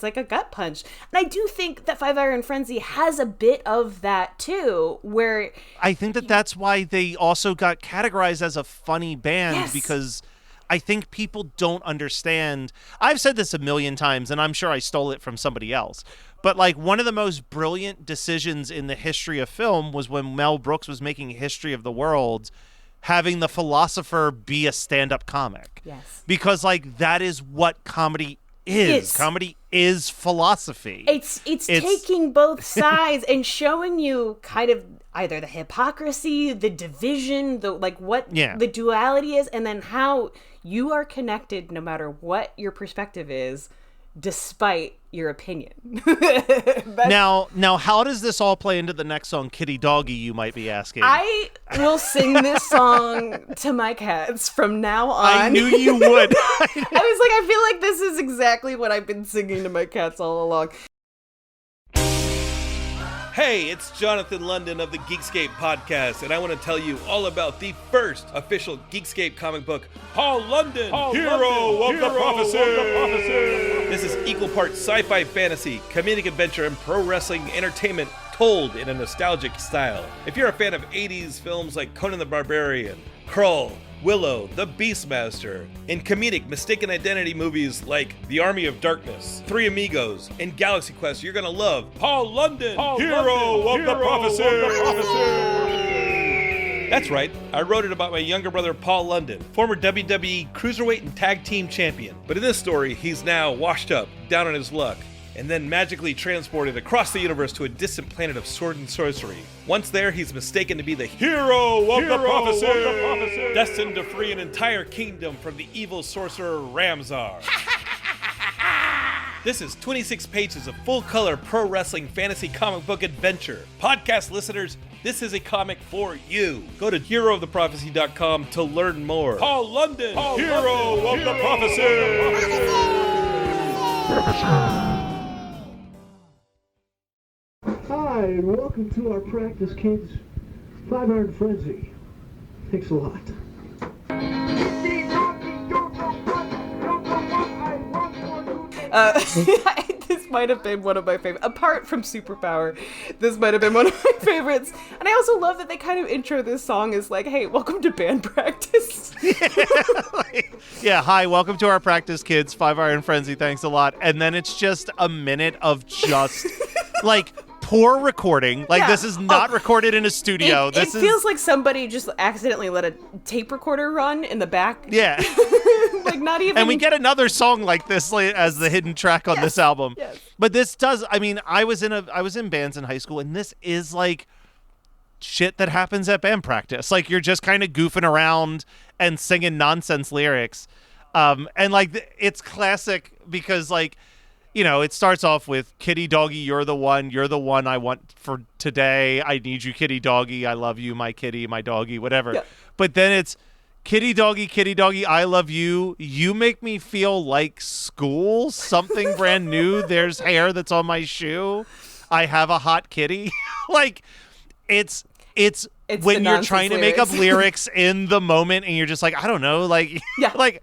like a gut punch. And I do think that Five Iron Frenzy has a bit of that too, where I think that's why they also got categorized as a funny band. Yes. Because I think people don't understand. I've said this a million times, and I'm sure I stole it from somebody else. But like one of the most brilliant decisions in the history of film was when Mel Brooks was making History of the World, having the philosopher be a stand-up comic. Yes. Because like that is what comedy is. Comedy is philosophy. it's taking both sides and showing you kind of either the hypocrisy, the division, the duality is, and then how you are connected no matter what your perspective is, despite your opinion. Now, how does this all play into the next song, Kitty Doggy, you might be asking? I will sing this song to my cats from now on. I knew you would. I was like, I feel like this is exactly what I've been singing to my cats all along. Hey, it's Jonathan London of the Geekscape podcast, and I want to tell you all about the first official Geekscape comic book, Paul London, Hero of the Prophecy. This is equal parts sci-fi fantasy, comedic adventure, and pro wrestling entertainment told in a nostalgic style. If you're a fan of 80s films like Conan the Barbarian, Krull, Willow, The Beastmaster, and comedic mistaken identity movies like The Army of Darkness, Three Amigos, and Galaxy Quest, you're gonna love Paul London, Hero of the Prophecy. That's right, I wrote it about my younger brother Paul London, former WWE Cruiserweight and Tag Team Champion. But in this story, he's now washed up, down on his luck, and then magically transported across the universe to a distant planet of sword and sorcery. Once there, he's mistaken to be the hero of the prophecy, destined to free an entire kingdom from the evil sorcerer Ramzar. This is 26 pages of full-color pro wrestling fantasy comic book adventure. Podcast listeners, This is a comic for you. Go to herooftheprophecy.com to learn more. Paul London, Hero of the Prophecy. Hi, and welcome to our practice, kids. 5-Iron Frenzy. Thanks a lot. This might have been one of my favorites. Apart from Superpower, this might have been one of my favorites. And I also love that they kind of intro this song as like, hey, welcome to band practice. Yeah, hi, welcome to our practice, kids. 5-Iron Frenzy, thanks a lot. And then it's just a minute of just, like, poor recording. Like, this is not recorded in a studio. It feels like somebody just accidentally let a tape recorder run in the back. Yeah. Like, not even... And we get another song like this as the hidden track on this album. Yes. But this does, I mean, I was in bands in high school, and this is like shit that happens at band practice. Like, you're just kind of goofing around and singing nonsense lyrics. And like, it's classic because, like, you know, it starts off with kitty doggy, you're the one I want for today. I need you, kitty doggy. I love you, my kitty, my doggy, whatever. Yeah. But then it's kitty doggy, I love you. You make me feel like school, something brand new. There's hair that's on my shoe. I have a hot kitty. Like, it's when you're trying to make up lyrics in the moment and you're just like, I don't know, like, like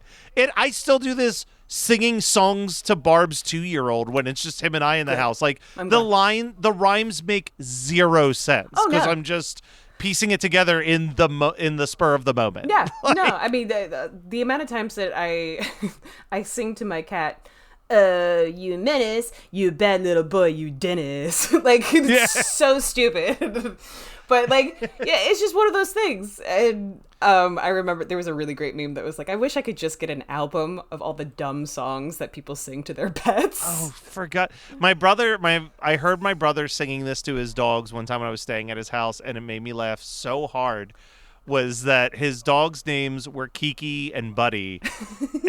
I still do this singing songs to Barb's 2-year-old when it's just him and I in the house. Like, the rhymes make zero sense because I'm just piecing it together in the spur of the moment. Yeah, like, no, I mean the amount of times that I sing to my cat, you menace, you bad little boy, you Dennis. Like, it's so stupid. But like, yeah, it's just one of those things. And I remember there was a really great meme that was like, I wish I could just get an album of all the dumb songs that people sing to their pets. Oh, forgot. I heard my brother singing this to his dogs one time when I was staying at his house, and it made me laugh so hard. Was that his dogs' names were Kiki and Buddy.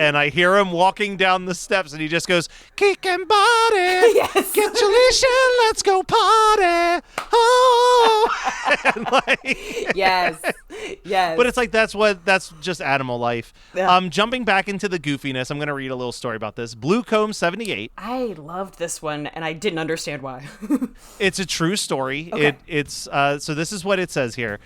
And I hear him walking down the steps and he just goes, Kiki and Buddy, yes. Get your leash and let's go party. Oh. And like, yes. But it's like, that's just animal life. Yeah. Jumping back into the goofiness, I'm going to read a little story about this. Blue Comb 78. I loved this one and I didn't understand why. It's a true story. Okay. So this is what it says here.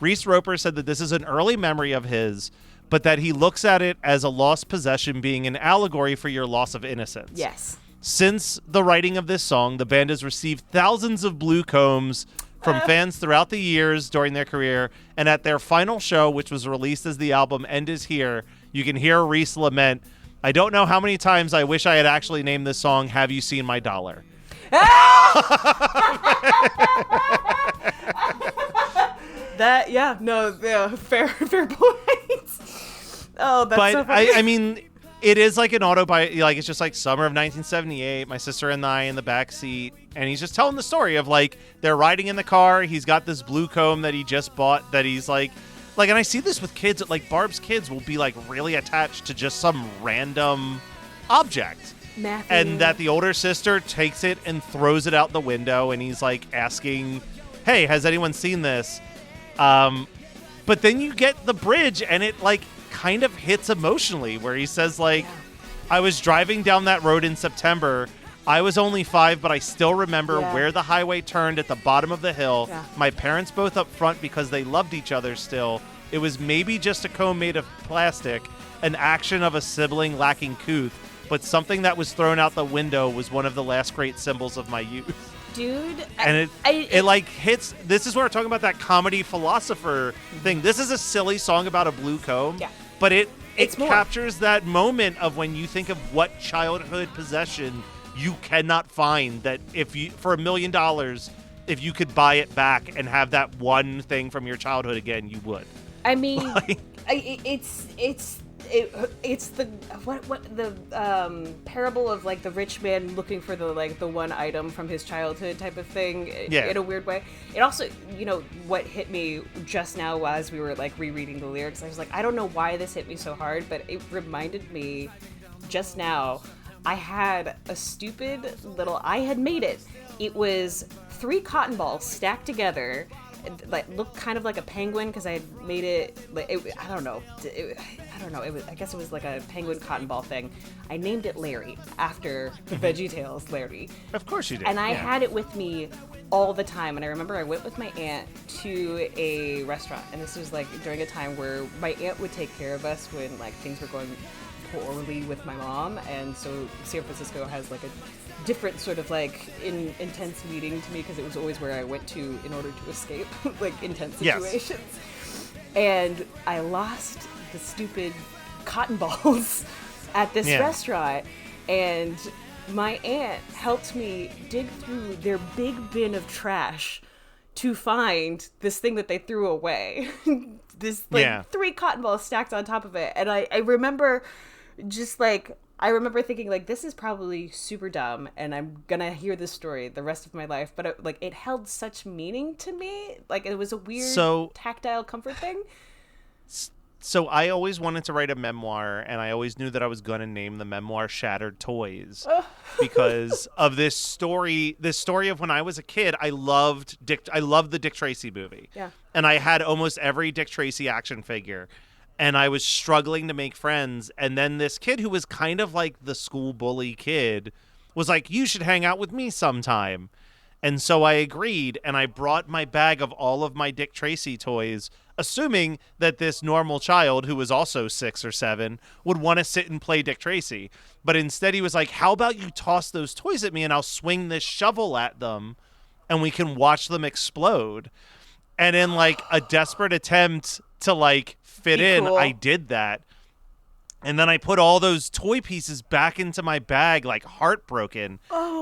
Reese Roper said that this is an early memory of his, but that he looks at it as a lost possession being an allegory for your loss of innocence. Yes. Since the writing of this song, the band has received thousands of blue combs from fans throughout the years during their career, and at their final show, which was released as the album End Is Here, you can hear Reese lament, I don't know how many times I wish I had actually named this song Have You Seen My Dollar? Fair points. Oh, that's so funny. I mean, it is like an autobiography. Like, it's just like summer of 1978. My sister and I in the back seat, and he's just telling the story of like they're riding in the car. He's got this blue comb that he just bought. That he's like, and I see this with kids. Like, Barb's kids will be like really attached to just some random object. Matthew. And that the older sister takes it and throws it out the window, and he's like asking, "Hey, has anyone seen this?" But then you get the bridge and it like kind of hits emotionally where he says like, I was driving down that road in September. I was only 5, but I still remember where the highway turned at the bottom of the hill. Yeah. My parents both up front because they loved each other still. It was maybe just a comb made of plastic, an action of a sibling lacking couth, but something that was thrown out the window was one of the last great symbols of my youth. Dude, and it like hits. This is where we're talking about that comedy philosopher thing. This is a silly song about a blue comb, but it captures that moment of when you think of what childhood possession you cannot find. That if you for $1 million, if you could buy it back and have that one thing from your childhood again, you would. I mean, it's the parable of like the rich man looking for the one item from his childhood type of thing in a weird way. It also, what hit me just now as we were like rereading the lyrics, I was like, I don't know why this hit me so hard, but it reminded me just now I had a stupid little, I had made it it was 3 cotton balls stacked together, like looked kind of like a penguin because I had made it. Like I don't know. I guess it was like a penguin cotton ball thing. I named it Larry after VeggieTales Larry. Of course you did. And I had it with me all the time. And I remember I went with my aunt to a restaurant, and this was like during a time where my aunt would take care of us when like things were going poorly with my mom, and so San Francisco has like a different sort of like intense meaning to me because it was always where I went to in order to escape like intense situations. Yes. And I lost the stupid cotton balls at this restaurant, and my aunt helped me dig through their big bin of trash to find this thing that they threw away. This like 3 cotton balls stacked on top of it. And I remember just like, I remember thinking like, this is probably super dumb and I'm gonna hear this story the rest of my life. But it held such meaning to me. Like it was a weird tactile comfort thing. So I always wanted to write a memoir, and I always knew that I was going to name the memoir Shattered Toys because of this story of when I was a kid. I loved the Dick Tracy movie. Yeah. And I had almost every Dick Tracy action figure, and I was struggling to make friends. And then this kid who was kind of like the school bully kid was like, "You should hang out with me sometime." And so I agreed, and I brought my bag of all of my Dick Tracy toys, assuming that this normal child, who was also 6 or 7, would want to sit and play Dick Tracy. But instead he was like, how about you toss those toys at me and I'll swing this shovel at them and we can watch them explode. And in like a desperate attempt to like fit in, I did that. And then I put all those toy pieces back into my bag, like heartbroken.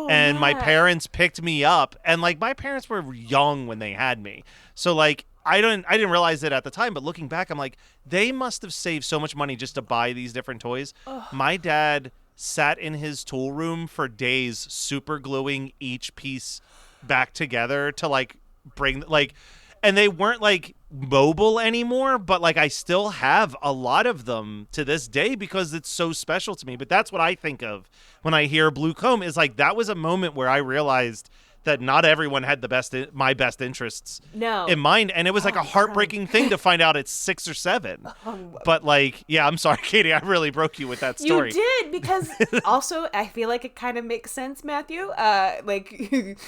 And my parents picked me up. And like my parents were young when they had me. So like I didn't realize it at the time, but looking back, I'm like, they must have saved so much money just to buy these different toys. My dad sat in his tool room for days super gluing each piece back together to like bring like, and they weren't like mobile anymore, but like I still have a lot of them to this day because it's so special to me. But that's what I think of when I hear Blue Comb, is like that was a moment where I realized that not everyone had my best interests in mind, and it was like a heartbreaking thing to find out it's 6 or 7. But like, yeah, I'm sorry, Katie, I really broke you with that story. You did, because also I feel like it kind of makes sense, Matthew. Like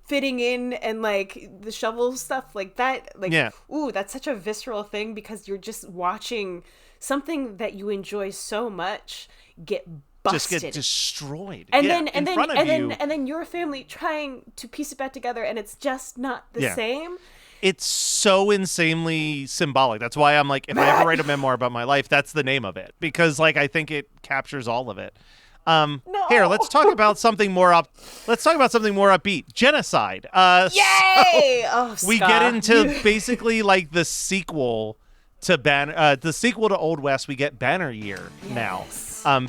fitting in and like the shovel stuff like that, like ooh, that's such a visceral thing because you're just watching something that you enjoy so much get busted. Just get destroyed. And then your family trying to piece it back together, and it's just not the same. It's so insanely symbolic. That's why I'm like, if I ever write a memoir about my life, that's the name of it, because like I think it captures all of it. Here, let's talk about something more upbeat. Genocide. Yay! We get into basically like the sequel to Old West. We get Banner Year now.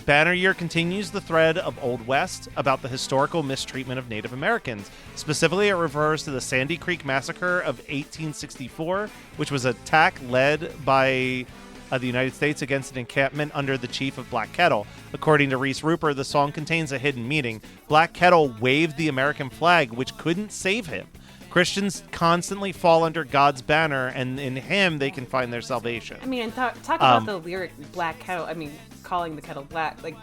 Banner Year continues the thread of Old West about the historical mistreatment of Native Americans. Specifically, it refers to the Sandy Creek Massacre of 1864, which was an attack led by the United States against an encampment under the chief of Black Kettle. According to Reese Rupert, the song contains a hidden meaning. Black Kettle waved the American flag, which couldn't save him. Christians constantly fall under God's banner, and in Him they can find their salvation. I mean, and talk about the lyric "Black Kettle." I mean, calling the kettle black, like,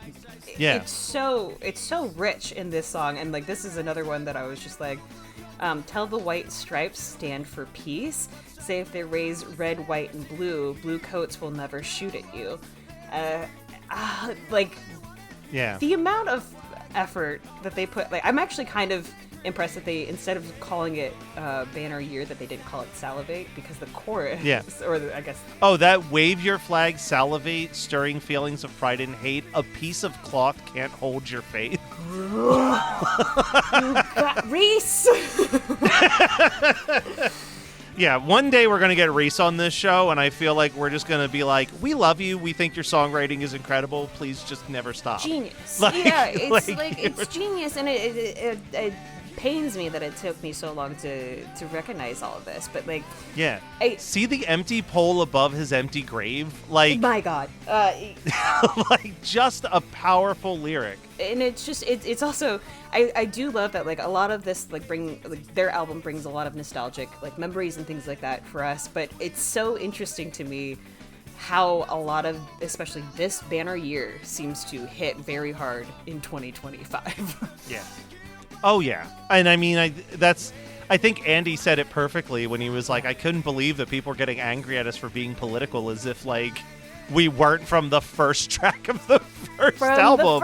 it's so rich in this song. And like, this is another one that I was just like, tell the white stripes stand for peace. Say if they raise red, white, and blue, blue coats will never shoot at you. The amount of effort that they put, like, I'm actually kind of impressed that they, instead of calling it Banner Year, that they didn't call it Salivate, because the chorus, that wave your flag, salivate, stirring feelings of pride and hate, a piece of cloth can't hold your faith. Reese! Yeah, one day we're going to get Reese on this show, and I feel like we're just going to be like, we love you, we think your songwriting is incredible, please just never stop. Genius. Like, yeah, it's genius, and pains me that it took me so long to recognize all of this. But like, yeah, see the empty pole above his empty grave, like my God, like just a powerful lyric. And it's also I do love that like a lot of this like their album brings a lot of nostalgic like memories and things like that for us. But it's so interesting to me how a lot of, especially this banner year, seems to hit very hard in 2025. Yeah. Oh yeah. And I mean, I think Andy said it perfectly when he was like, I couldn't believe that people were getting angry at us for being political, as if like we weren't from the first track of the first album.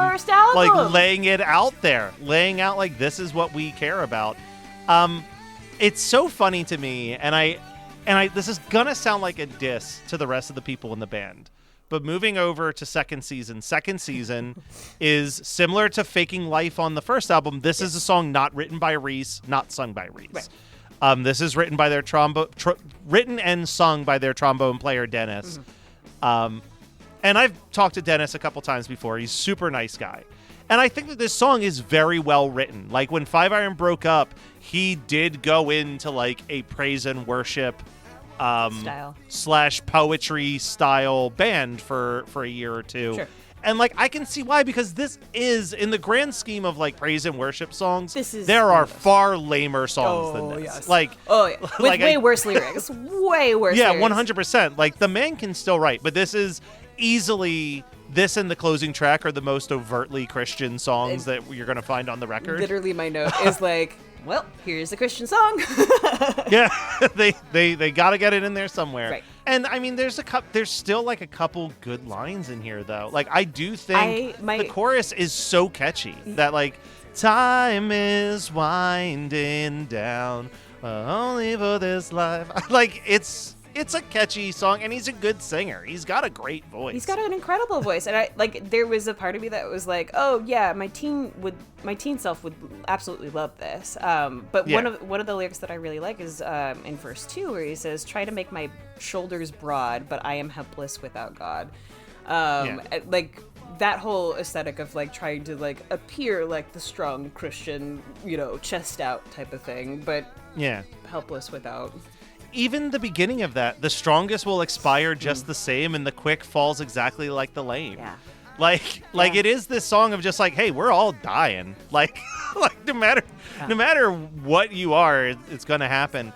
Like laying it out there, laying out like this is what we care about. It's so funny to me, and I this is gonna sound like a diss to the rest of the people in the band, but moving over to second season is similar to Faking Life on the first album. This is a song not written by Reese, not sung by Reese. Right. This is written by their written and sung by their trombone player Dennis. And I've talked to Dennis a couple times before. He's a super nice guy. And I think that this song is very well written. Like when Five Iron broke up, he did go into like a praise and worship / poetry style band for a year or two. Sure. And like I can see why, because this is, in the grand scheme of like praise and worship songs, there are far lamer songs than this. Yes. Like with like way worse lyrics. Way worse lyrics. Yeah, 100%. Like the man can still write, but this is easily, this and the closing track are the most overtly Christian songs that you're going to find on the record. Literally my note is like, well, here's a Christian song. Yeah, they got to get it in there somewhere. Right. And I mean, there's still like a couple good lines in here though. Like I do think the chorus is so catchy that like, time is winding down, only for this life. Like it's a catchy song, and he's a good singer. He's got a great voice. He's got an incredible voice, and there was a part of me that was like, oh yeah, my teen self would absolutely love this. But yeah. one of the lyrics that I really like is in verse 2, where he says, "Try to make my shoulders broad, but I am helpless without God." Like that whole aesthetic of like trying to like appear like the strong Christian, chest out type of thing, but helpless without. Even the beginning of that, the strongest will expire just the same, and the quick falls exactly like the lame. Yeah. Like it is this song of just like, hey, we're all dying. Like no matter what you are, it's gonna happen.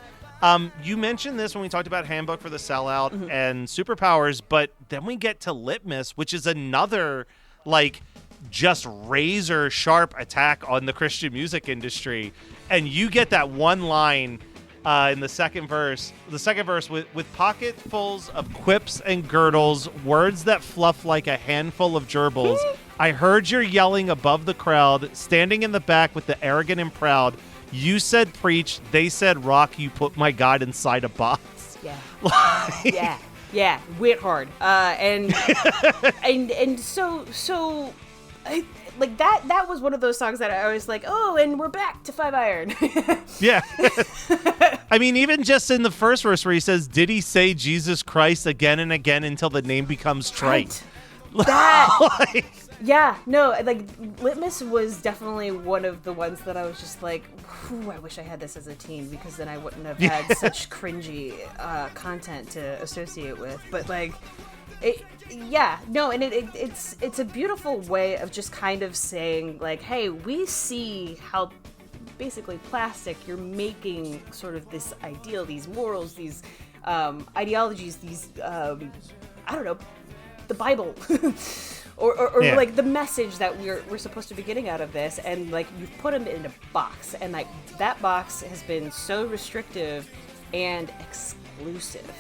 You mentioned this when we talked about Handbook for the Sellout and Superpowers, but then we get to Litmus, which is another like just razor sharp attack on the Christian music industry, and you get that one line. In the second verse with pocketfuls of quips and girdles, words that fluff like a handful of gerbils. I heard your yelling above the crowd, standing in the back with the arrogant and proud. You said preach, they said rock. You put my God inside a box. Yeah, yeah, wit hard. And so. Like that was one of those songs that I was like, oh, and we're back to Five Iron. Yeah. I mean, even just in the first verse where he says, did he say Jesus Christ again and again until the name becomes trite? Right. That. Yeah, no, like Litmus was definitely one of the ones that I was just like, I wish I had this as a teen, because then I wouldn't have had such cringy content to associate with. But like, it's a beautiful way of just kind of saying like, hey, we see how basically plastic you're making sort of this ideal, these morals, these ideologies, these I don't know, the Bible. Or like the message that we're supposed to be getting out of this, and like you put them in a box, and like that box has been so restrictive and exclusive.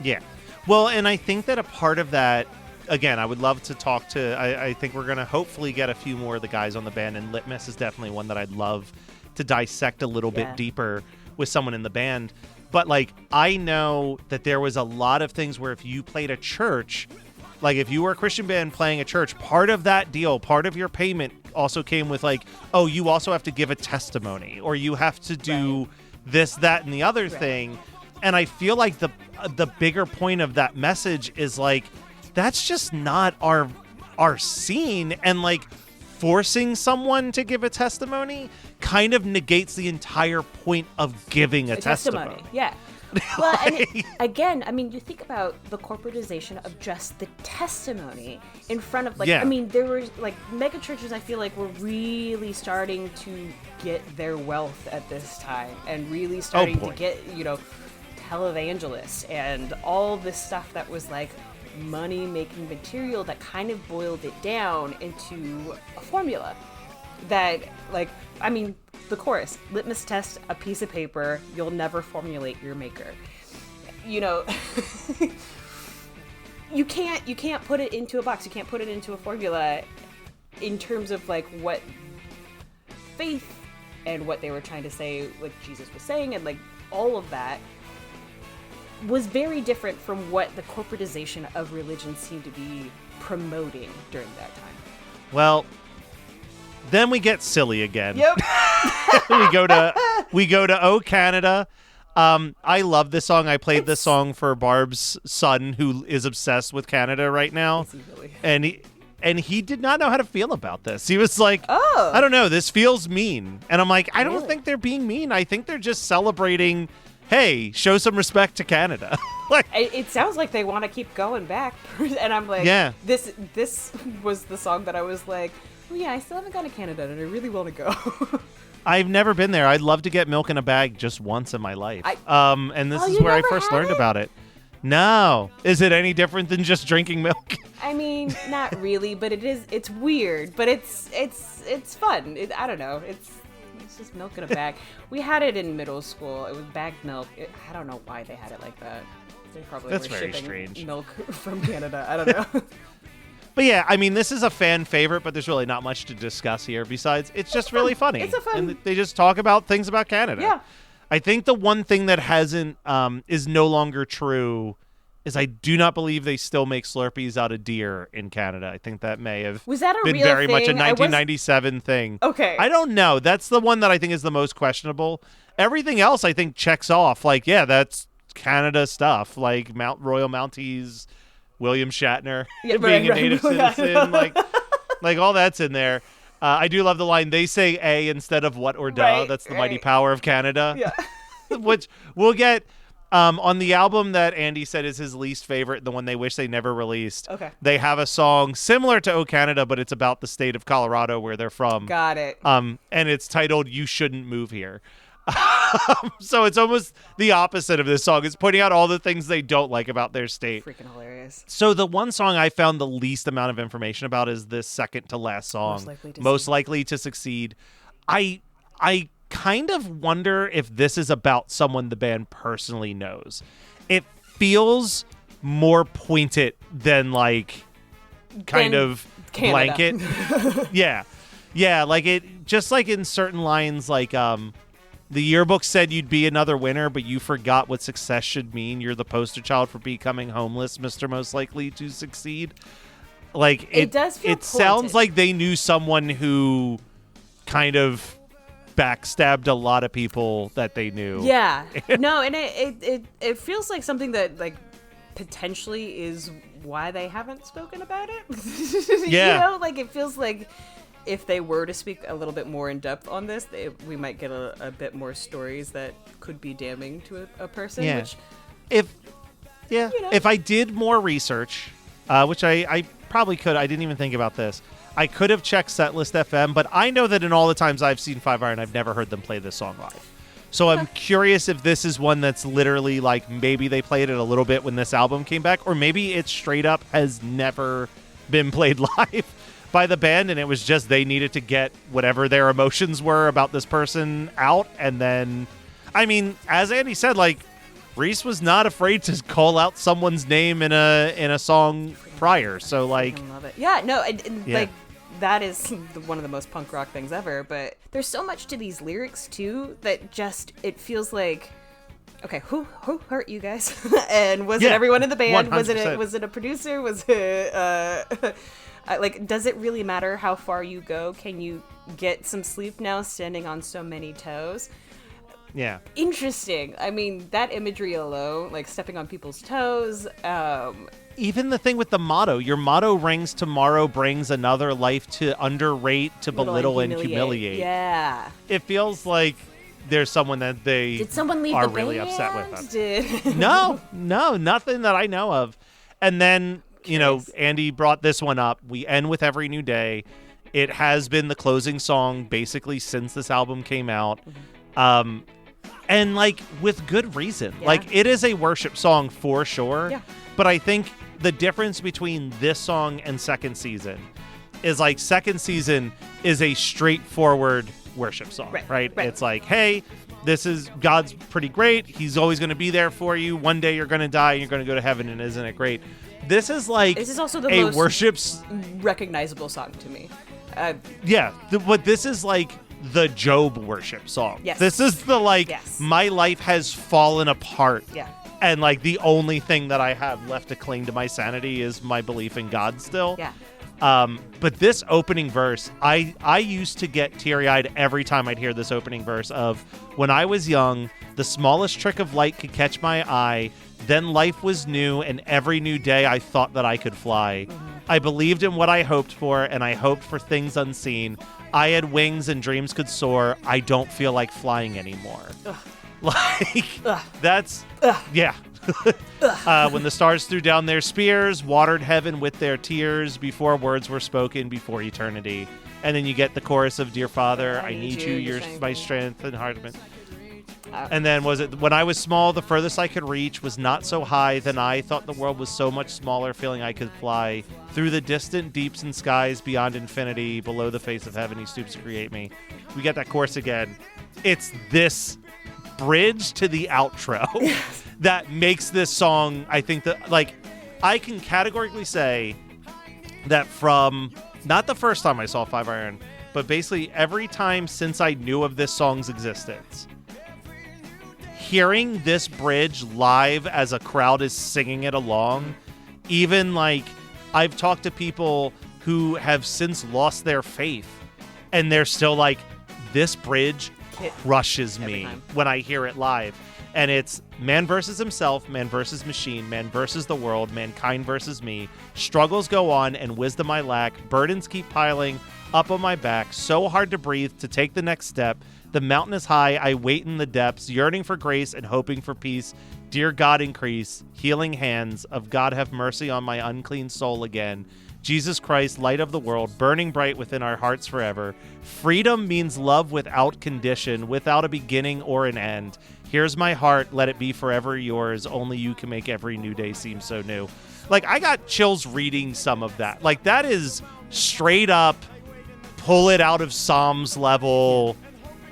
Yeah. Well, and I think that a part of that, again, I would love to talk to, I think we're going to hopefully get a few more of the guys on the band, and Litmus is definitely one that I'd love to dissect a little bit deeper with someone in the band. But like, I know that there was a lot of things where if you played a church, like if you were a Christian band playing a church, part of that deal, part of your payment also came with like, oh, you also have to give a testimony, or you have to do this, that, and the other thing. And I feel like the bigger point of that message is like, that's just not our scene, and like forcing someone to give a testimony kind of negates the entire point of giving a testimony. Yeah. Well, and again, I mean, you think about the corporatization of just the testimony in front of, like, I mean, there were, like, mega churches, I feel like, were really starting to get their wealth at this time and really starting to get, you know, televangelists and all this stuff that was, like, money-making material that kind of boiled it down into a formula that, like, I mean, the chorus, litmus test a piece of paper, you'll never formulate your maker. You know, you can't put it into a box, you can't put it into a formula in terms of, like, what faith and what they were trying to say, what Jesus was saying, and, like, all of that was very different from what the corporatization of religion seemed to be promoting during that time. Well, then we get silly again. Yep. we go to Oh Canada. I love this song. I played this song for Barb's son, who is obsessed with Canada right now. And he did not know how to feel about this. He was like, I don't know, this feels mean. And I'm like, I don't think they're being mean. I think they're just celebrating, hey, show some respect to Canada. Like, it sounds like they want to keep going back. And I'm like, this was the song that I was like, oh yeah, I still haven't gone to Canada and I really want to go. I've never been there. I'd love to get milk in a bag just once in my life. And this is where I first learned about it. No. Is it any different than just drinking milk? I mean, not really, but it's weird, but it's fun. I don't know. It's just milk in a bag. We had it in middle school. It was bagged milk. I don't know why they had it like that. They probably were shipping milk from Canada. I don't know. But yeah, I mean, this is a fan favorite, but there's really not much to discuss here besides it's just really funny. It's a fun. And they just talk about things about Canada. Yeah. I think the one thing that hasn't is no longer true is I do not believe they still make Slurpees out of deer in Canada. I think that may have been very much a 1997 thing. Okay. I don't know. That's the one that I think is the most questionable. Everything else I think checks off. Like, yeah, that's Canada stuff. Like Royal Mounties, William Shatner being a native citizen, like all that's in there. I do love the line, they say A instead of what or duh. That's the mighty power of Canada. Yeah. Which we'll get on the album that Andy said is his least favorite, the one they wish they never released. Okay. They have a song similar to Oh Canada, but it's about the state of Colorado where they're from. Got it. And it's titled You Shouldn't Move Here. So it's almost the opposite of this song. It's pointing out all the things they don't like about their state. Freaking hilarious. So the one song I found the least amount of information about is this second to last song, Most Likely to Succeed. I kind of wonder if this is about someone the band personally knows. It feels more pointed than like kind of blanket. Yeah, like it just like in certain lines like the yearbook said you'd be another winner, but you forgot what success should mean. You're the poster child for becoming homeless, Mr. Most Likely to Succeed. Like it does feel it sounds like they knew someone who kind of backstabbed a lot of people that they knew. Yeah. No, and it feels like something that like potentially is why they haven't spoken about it. Yeah. You know, like it feels like if they were to speak a little bit more in depth on this, we might get a bit more stories that could be damning to a person. Yeah. Which, if I did more research, which I probably could, I didn't even think about this. I could have checked Setlist FM, but I know that in all the times I've seen Five Iron, I've never heard them play this song live. So I'm curious if this is one that's literally like maybe they played it a little bit when this album came back, or maybe it straight up has never been played live by the band, and it was just they needed to get whatever their emotions were about this person out. And then, I mean, as Andy said, like Reese was not afraid to call out someone's name in a song prior. So like, I love it. Yeah, no, and like that is one of the most punk rock things ever. But there's so much to these lyrics too that just it feels like, okay, who hurt you guys? And was it everyone in the band? 100%. Was it a producer? Was it like, does it really matter how far you go? Can you get some sleep now standing on so many toes? Yeah. Interesting. I mean, that imagery alone, like stepping on people's toes. Even the thing with the motto, your motto rings tomorrow brings another life to underrate, to belittle, and humiliate. Yeah. It feels like there's someone that they Did someone leave are the really band? upset with them. Did No, nothing that I know of. And then, you know, Andy brought this one up. We end with Every New Day. It has been the closing song basically since this album came out. And like with good reason. Yeah. Like it is a worship song for sure. Yeah. But I think the difference between this song and Second Season is like Second Season is a straightforward worship song, right? It's like, hey, this is God's pretty great. He's always going to be there for you. One day you're going to die and you're going to go to heaven, and isn't it great? This is like this is also the a most worship recognizable song to me. But this is like the Job worship song. Yes. This is the like my life has fallen apart. Yeah. And like the only thing that I have left to cling to my sanity is my belief in God still. Yeah. But this opening verse, I used to get teary-eyed every time I'd hear this opening verse of, when I was young, the smallest trick of light could catch my eye. Then life was new, and every new day I thought that I could fly. I believed in what I hoped for, and I hoped for things unseen. I had wings and dreams could soar. I don't feel like flying anymore. That's yeah. When the stars threw down their spears, watered heaven with their tears, before words were spoken, before eternity. And then you get the chorus of Dear Father, I need you, you're my strength and heart. And then was it, when I was small, the furthest I could reach was not so high, then I thought the world was so much smaller, feeling I could fly through the distant deeps and skies beyond infinity, below the face of heaven he stoops to create me. We get that chorus again. It's this bridge to the outro that makes this song, I think that, like, I can categorically say that from not the first time I saw Five Iron, but basically every time since I knew of this song's existence, hearing this bridge live as a crowd is singing it along, even like I've talked to people who have since lost their faith and they're still like, this bridge crushes me when I hear it live. And it's man versus himself, man versus machine, man versus the world, mankind versus me. Struggles go on and wisdom I lack. Burdens keep piling up on my back. So hard to breathe to take the next step. The mountain is high. I wait in the depths, yearning for grace and hoping for peace. Dear God, increase. Healing hands of God, have mercy on my unclean soul again. Jesus Christ, light of the world, burning bright within our hearts forever. Freedom means love without condition, without a beginning or an end. Here's my heart, let it be forever yours. Only you can make every new day seem so new. Like, I got chills reading some of that. Like, that is straight up pull it out of Psalms level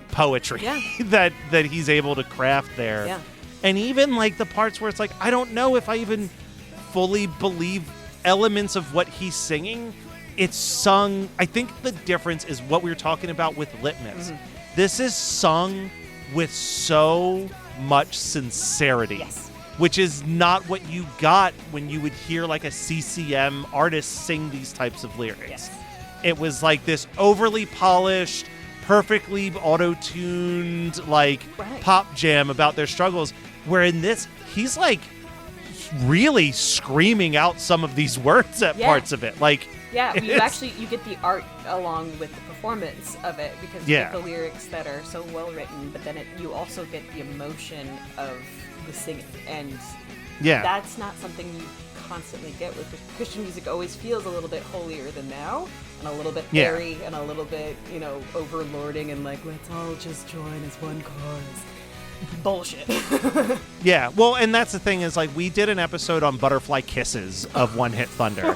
poetry that he's able to craft there. Yeah. And even like the parts where it's like, I don't know if I even fully believe elements of what he's singing. It's sung. I think the difference is what we were talking about with Litmus. This is sung with so much sincerity, which is not what you got when you would hear like a CCM artist sing these types of lyrics. It was like this overly polished, perfectly auto-tuned like pop jam about their struggles, where in this he's like really screaming out some of these words at parts of it. Like, you get the art along with the performance of it, because you get the lyrics that are so well written, but then you also get the emotion of the singing, and that's not something you constantly get with Christian music. Always feels a little bit holier than thou, and a little bit airy, and a little bit, overlording, and like, let's all just join as one cause. Bullshit. Yeah, well, and that's the thing is, like, we did an episode on Butterfly Kisses of One Hit Thunder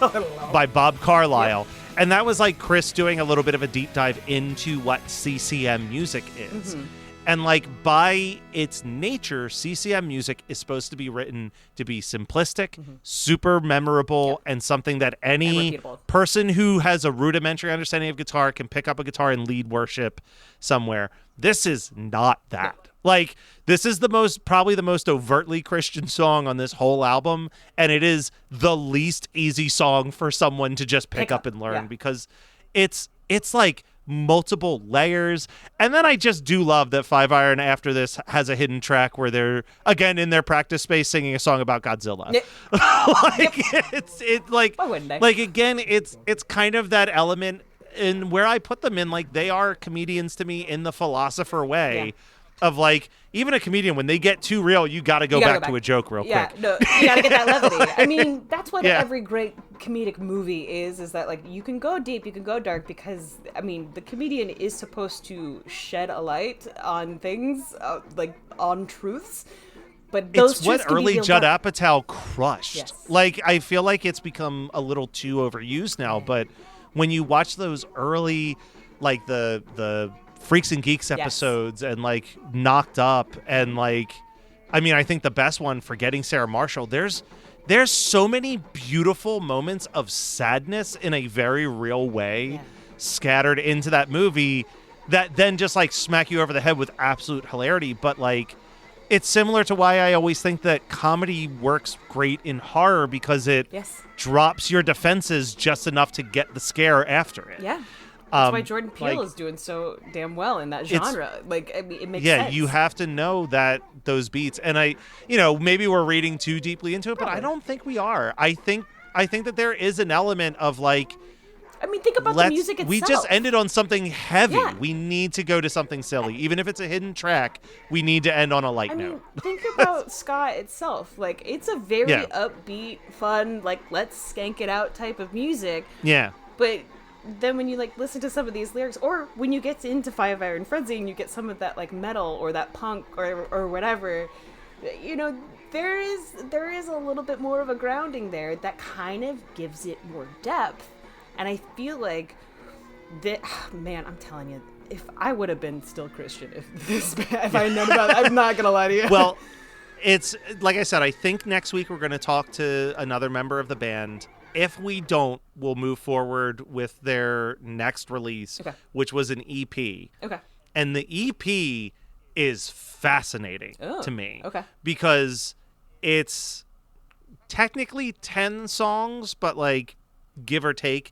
by Bob Carlyle, and that was like Chris doing a little bit of a deep dive into what CCM music is. And like, by its nature, CCM music is supposed to be written to be simplistic, super memorable, and something that any person who has a rudimentary understanding of guitar can pick up a guitar and lead worship somewhere. This is not that. Like, this is probably the most overtly Christian song on this whole album, and it is the least easy song for someone to just pick up and learn, because it's like multiple layers. And then I just do love that Five Iron after this has a hidden track where they're again in their practice space singing a song about Godzilla. Why wouldn't they? Like again, it's kind of that element in where I put them in, like they are comedians to me in the philosopher way of like, even a comedian, when they get too real, you got to go back to a joke real quick. Yeah, no, you got to get that levity. I mean, that's what every great comedic movie is that like you can go deep, you can go dark, because I mean, the comedian is supposed to shed a light on things, like on truths. But those it's what early Judd Apatow crushed. Yes. Like, I feel like it's become a little too overused now, but when you watch those early, like the Freaks and Geeks episodes and like Knocked Up and like, I mean, I think the best one, Forgetting Sarah Marshall, there's so many beautiful moments of sadness in a very real way scattered into that movie that then just like smack you over the head with absolute hilarity. But like, it's similar to why I always think that comedy works great in horror, because it drops your defenses just enough to get the scare after it. Yeah. That's why Jordan Peele is doing so damn well in that genre. Like, I mean, it makes sense. Yeah, you have to know that those beats. And maybe we're reading too deeply into it, but I don't think we are. I think that there is an element of like, I mean, think about the music itself. We just ended on something heavy. Yeah. We need to go to something silly. Even if it's a hidden track, we need to end on a light note. Think about ska itself. Like, it's a very upbeat, fun, like, let's skank it out type of music. Yeah. But then when you, like, listen to some of these lyrics, or when you get into Five Iron Frenzy and you get some of that, like, metal or that punk or whatever, there is a little bit more of a grounding there that kind of gives it more depth. And I feel like that, man, I'm telling you, if I would have been still Christian, if I had known about it, I'm not going to lie to you. Well, it's, like I said, I think next week we're going to talk to another member of the band. If we don't, we'll move forward with their next release, which was an EP. Okay. And the EP is fascinating to me. Okay. Because it's technically 10 songs, but like, give or take.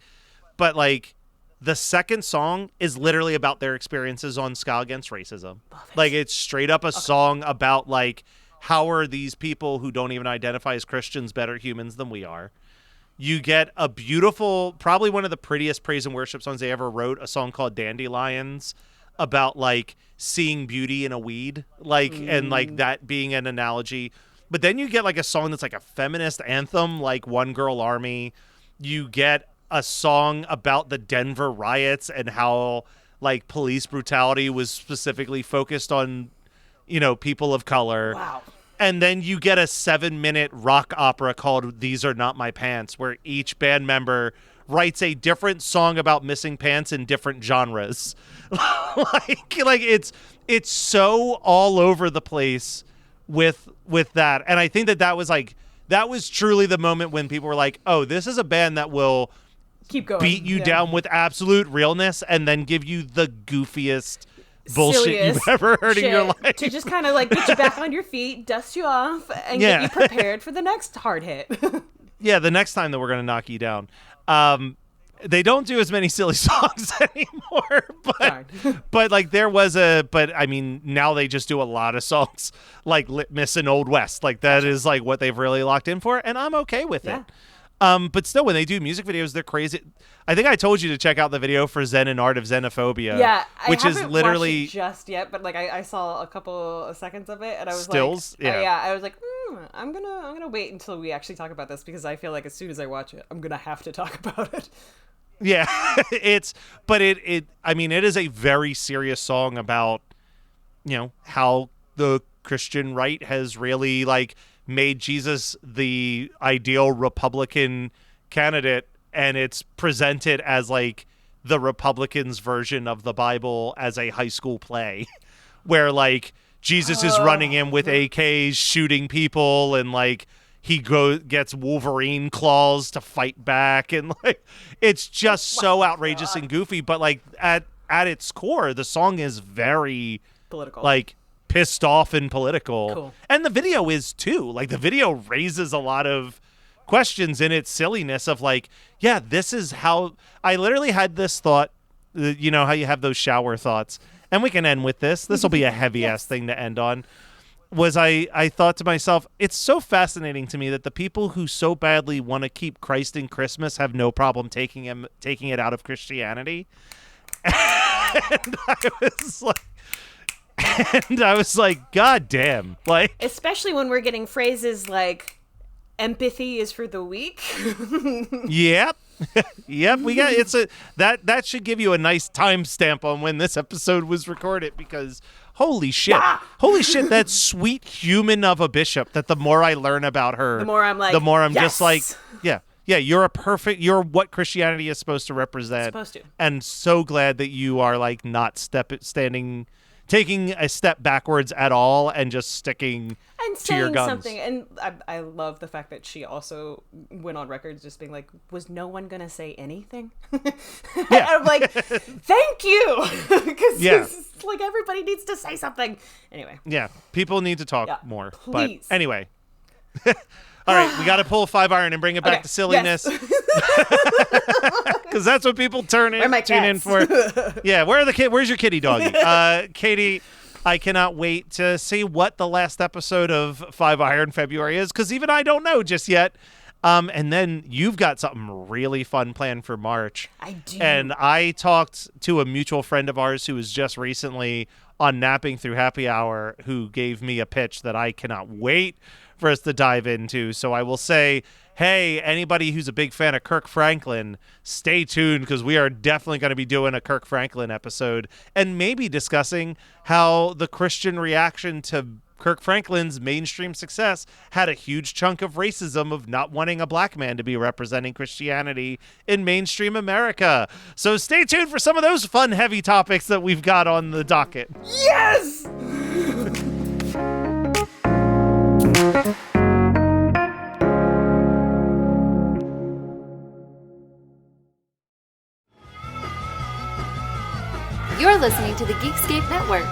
But like, the second song is literally about their experiences on Ska Against Racism. Like, it's straight up a song about like, how are these people who don't even identify as Christians better humans than we are? You get a beautiful, probably one of the prettiest praise and worship songs they ever wrote, a song called Dandelions, about like seeing beauty in a weed, like, and like that being an analogy. But then you get like a song that's like a feminist anthem, like One Girl Army. You get a song about the Denver riots and how like police brutality was specifically focused on, people of color. Wow. And then you get a 7-minute rock opera called These Are Not My Pants, where each band member writes a different song about missing pants in different genres. like it's so all over the place with that. And I think that was truly the moment when people were like, oh, this is a band that will keep going, beat you down with absolute realness and then give you the goofiest bullshit you've ever heard in your life. To just kind of like get you back on your feet, dust you off, and get you prepared for the next hard hit. Yeah, the next time that we're going to knock you down. They don't do as many silly songs anymore, but like but I mean, now they just do a lot of songs like Litmus and Old West. Like that is like what they've really locked in for, and I'm okay with it. But still, when they do music videos, they're crazy. I think I told you to check out the video for Zen and Art of Xenophobia. Yeah, which is literally watched it just yet, but like I saw a couple of seconds of it, and I was stills. Like, I was like, I'm gonna wait until we actually talk about this, because I feel like as soon as I watch it, I'm gonna have to talk about it. Yeah, I mean, it is a very serious song about, how the Christian right has really like made Jesus the ideal Republican candidate, and it's presented as like the Republicans' version of the Bible as a high school play where like Jesus is running in with AKs shooting people, and like he gets Wolverine claws to fight back, and like it's just so outrageous and goofy, but like at its core the song is very political, like pissed off and political. Cool. And the video is too. Like the video raises a lot of questions in its silliness of like, yeah, this is how I literally had this thought You know how you have those shower thoughts. And we can end with this. This will be a heavy-ass thing to end on. Was I thought to myself, it's so fascinating to me that the people who so badly want to keep Christ in Christmas have no problem taking it out of Christianity. And I was like, God damn. Like, especially when we're getting phrases like empathy is for the weak. Yep. Yep, we got that should give you a nice timestamp on when this episode was recorded, because holy shit, that sweet human of a bishop, that the more I learn about her, the more I'm like, yes! Just like, yeah, you're you're what Christianity is supposed to represent. And so glad that you are like not taking a step backwards at all and just sticking and to your guns. Something. And I love the fact that she also went on record just being like, was no one gonna say anything? Yeah. I'm like, thank you, because like everybody needs to say something. Anyway, yeah, people need to talk more. Please. But anyway, all right, we got to pull a 5-iron and bring it back to silliness. Because that's what people tune in for. Yeah, where's your kitty doggy? Katie, I cannot wait to see what the last episode of 5-Iron February is, because even I don't know just yet. And then you've got something really fun planned for March. I do. And I talked to a mutual friend of ours who was just recently on Napping Through Happy Hour, who gave me a pitch that I cannot wait for us to dive into. So I will say, hey, anybody who's a big fan of Kirk Franklin, stay tuned, because we are definitely going to be doing a Kirk Franklin episode and maybe discussing how the Christian reaction to Kirk Franklin's mainstream success had a huge chunk of racism of not wanting a black man to be representing Christianity in mainstream America. So stay tuned for some of those fun, heavy topics that we've got on the docket. Yes! You're listening to the Geekscape Network.